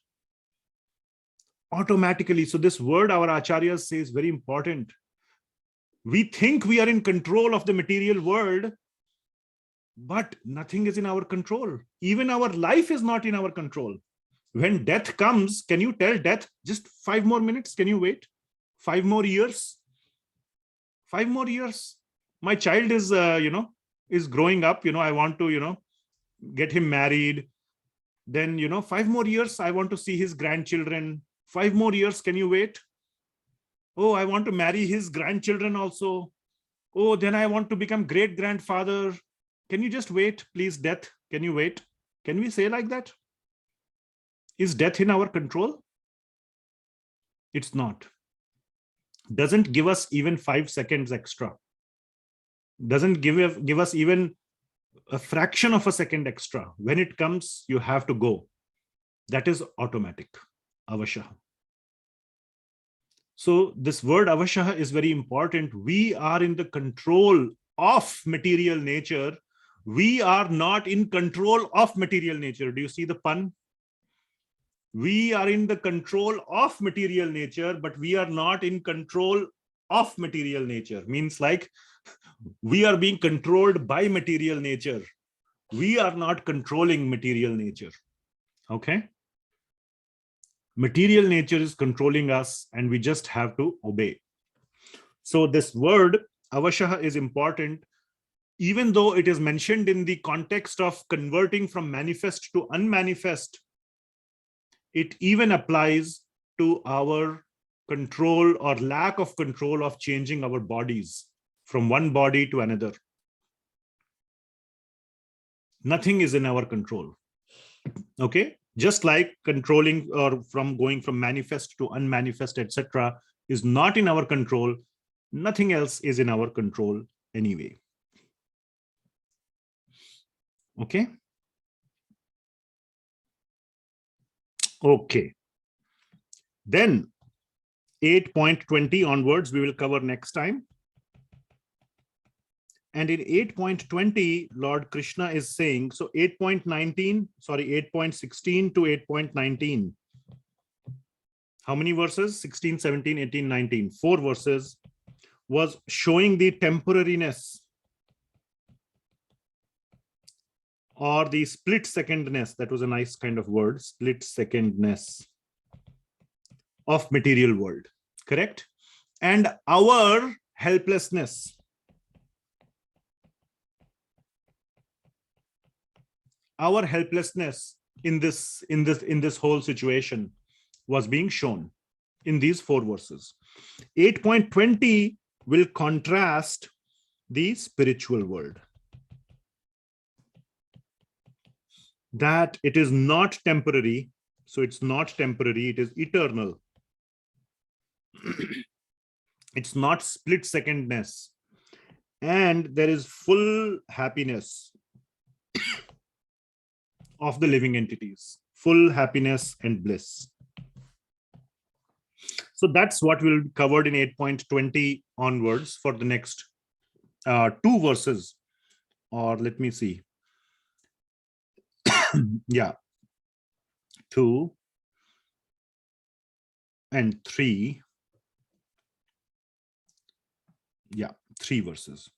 Automatically. So this word our acharyas say is very important. We think we are in control of the material world, but nothing is in our control. Even our life is not in our control. When death comes, can you tell death, just 5 more minutes? Can you wait? 5 more years? 5 more years. My child is, is growing up. I want to, get him married. Then, 5 more years. I want to see his grandchildren. 5 more years. Can you wait? Oh, I want to marry his grandchildren also. Oh, then I want to become great grandfather. Can you just wait, please, death? Can you wait? Can we say like that? Is death in our control? It's not. Doesn't give us even 5 seconds extra. Doesn't give us even a fraction of a second extra. When it comes, you have to go. That is automatic. Avashaha. So this word avashaha is very important. We are in the control of material nature. We are not in control of material nature. Do you see the pun? We are in the control of material nature, but we are not in control of material nature. Means like we are being controlled by material nature. We are not controlling material nature. Okay? Material nature is controlling us and we just have to obey. So this word avashaha is important, even though it is mentioned in the context of converting from manifest to unmanifest. It even applies to our control or lack of control of changing our bodies from one body to another. Nothing is in our control. Okay, Just like controlling or from going from manifest to unmanifest, etc., is not in our control, nothing else is in our control anyway. Okay. Okay. Then 8.20 onwards, we will cover next time. And in 8.20, Lord Krishna is saying, so 8.16 to 8.19. How many verses? 16, 17, 18, 19. 4 verses was showing the temporariness or the split secondness. That was a nice kind of word, split secondness of material world, correct? And our helplessness. Our helplessness in this whole situation was being shown in these 4 verses. 8.20 will contrast the spiritual world. That it is not temporary. So it's not temporary, it is eternal. It's not split secondness. And there is full happiness of the living entities, full happiness and bliss. So that's what will be covered in 8.20 onwards for the next 2 verses, or let me see. Yeah, 2 and 3. Yeah, 3 verses.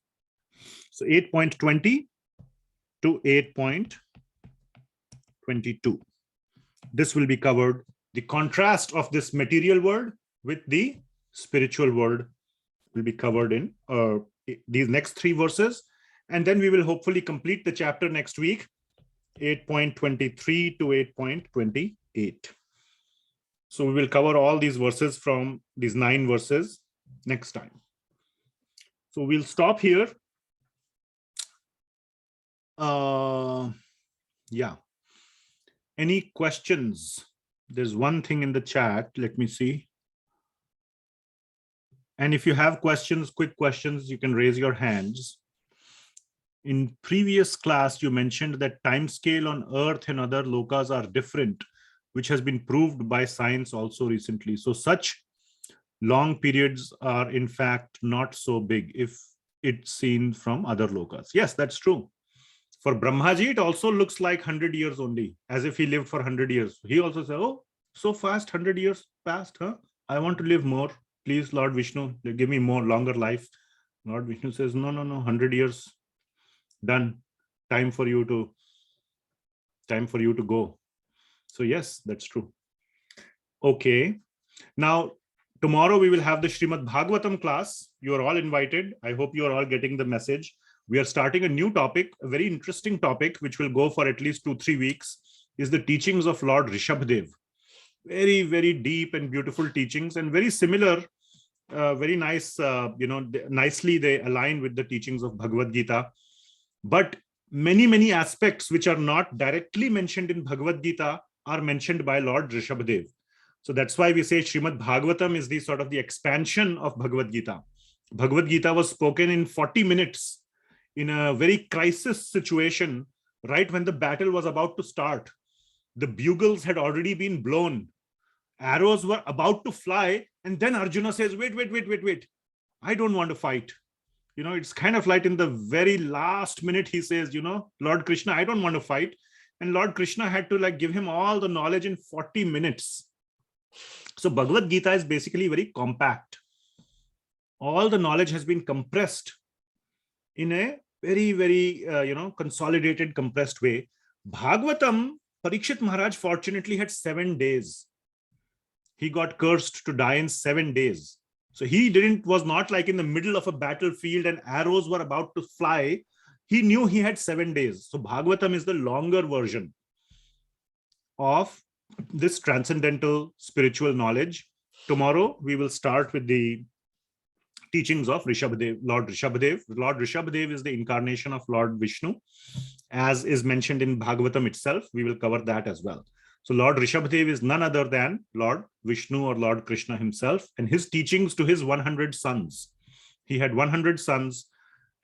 So 8.20 to 8.22. This will be covered. The contrast of this material world with the spiritual world will be covered in these next 3 verses. And then we will hopefully complete the chapter next week, 8.23 to 8.28. So we will cover all these verses from these 9 verses next time. So we'll stop here. Yeah. Any questions? There's one thing in the chat. Let me see. And if you have questions, quick questions, you can raise your hands. In previous class, you mentioned that time scale on Earth and other lokas are different, which has been proved by science also recently. So such long periods are in fact not so big if it's seen from other lokas. Yes, that's true. For Brahmaji, it also looks like 100 years only, as if he lived for 100 years. He also said, oh, so fast, 100 years passed, huh? I want to live more. Please, Lord Vishnu, give me more, longer life. Lord Vishnu says, no, 100 years, done. Time for you to go. So yes, that's true. Okay. Now, tomorrow we will have the Srimad Bhagavatam class. You are all invited. I hope you are all getting the message. We are starting a new topic, a very interesting topic, which will go for at least 2-3 weeks, is the teachings of Lord Rishabhdev. Very, very deep and beautiful teachings, and very similar, very nice, nicely they align with the teachings of Bhagavad Gita. But many aspects which are not directly mentioned in Bhagavad Gita are mentioned by Lord Rishabhdev. So that's why we say Srimad Bhagavatam is the sort of the expansion of Bhagavad Gita. Bhagavad Gita was spoken in 40 minutes in a very crisis situation, right when the battle was about to start. The bugles had already been blown. Arrows were about to fly. And then Arjuna says, wait. I don't want to fight. It's kind of like in the very last minute, he says, Lord Krishna, I don't want to fight. And Lord Krishna had to give him all the knowledge in 40 minutes. So Bhagavad Gita is basically very compact. All the knowledge has been compressed in a very, very, consolidated, compressed way. Bhagavatam, Parikshit Maharaj fortunately had 7 days. He got cursed to die in 7 days. So he was not like in the middle of a battlefield and arrows were about to fly. He knew he had 7 days. So Bhagavatam is the longer version of this transcendental spiritual knowledge. Tomorrow, we will start with the teachings of Rishabhdev, Lord Rishabhdev. Lord Rishabhdev is the incarnation of Lord Vishnu, as is mentioned in Bhagavatam itself. We will cover that as well. So Lord Rishabhadev is none other than Lord Vishnu or Lord Krishna himself, and his teachings to his 100 sons. He had 100 sons,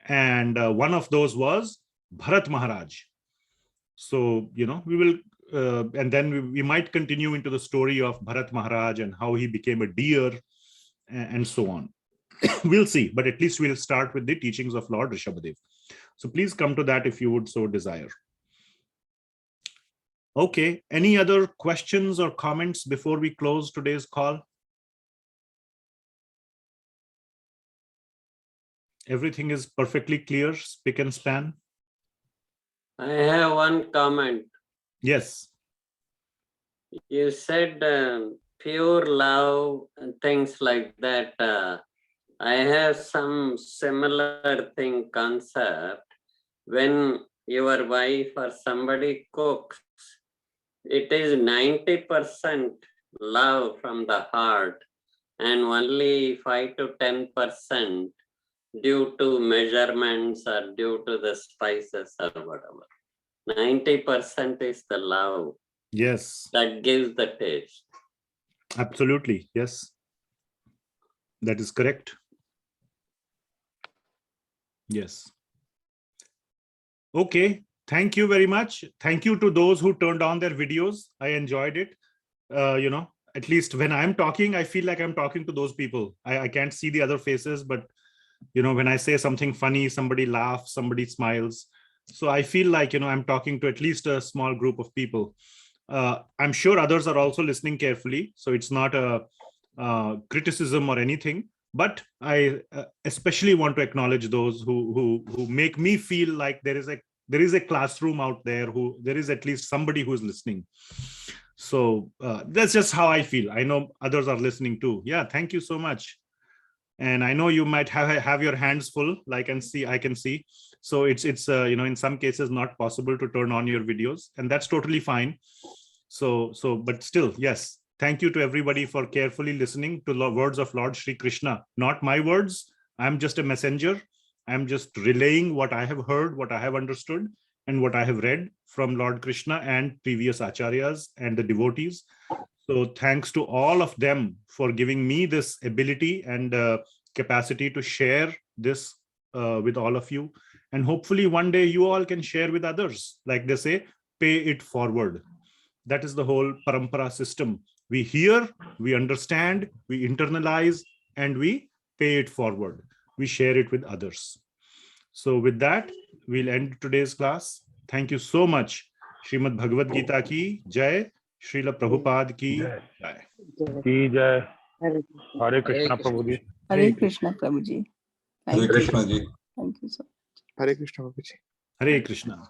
and one of those was Bharat Maharaj. So, we will, and then we might continue into the story of Bharat Maharaj and how he became a deer and so on. We'll see, but at least we'll start with the teachings of Lord Rishabhadev. So please come to that if you would so desire. Okay, any other questions or comments before we close today's call? Everything is perfectly clear, spick and span?
I have one comment.
Yes.
You said pure love and things like that. I have some similar thing concept. When your wife or somebody cooks, it is 90% love from the heart and only 5 to 10% due to measurements or due to the spices or whatever. 90% is the love.
Yes.
That gives the taste.
Absolutely. Yes. That is correct. Yes. Okay. Thank you very much. Thank you to those who turned on their videos. I enjoyed it. At least when I'm talking, I feel like I'm talking to those people. I can't see the other faces, but when I say something funny, somebody laughs, somebody smiles. So I feel like, I'm talking to at least a small group of people. I'm sure others are also listening carefully. So it's not a criticism or anything, but I especially want to acknowledge those who make me feel like there is a classroom out there, there is at least somebody who is listening. So that's just how I feel. I know others are listening too. Yeah, thank you so much. And I know you might have your hands full, like I can see. So it's in some cases not possible to turn on your videos, and that's totally fine. So but still, yes, thank you to everybody for carefully listening to the words of Lord Shree Krishna. Not my words. I'm just a messenger. I'm just relaying what I have heard, what I have understood, and what I have read from Lord Krishna and previous acharyas and the devotees. So thanks to all of them for giving me this ability and capacity to share this with all of you. And hopefully one day you all can share with others. Like they say, pay it forward. That is the whole parampara system. We hear, we understand, we internalize, and we pay it forward. We share it with others. So with that, we'll end today's class. Thank you so much. Srimad Bhagavad Gita ki jai. Srila Prabhupada ki jai.
Ki jai. Hare Krishna Prabhuji.
Hare Krishna Prabhuji.
Hare Krishna ji.
Thank you so much.
Hare Krishna Prabhuji.
Hare Krishna.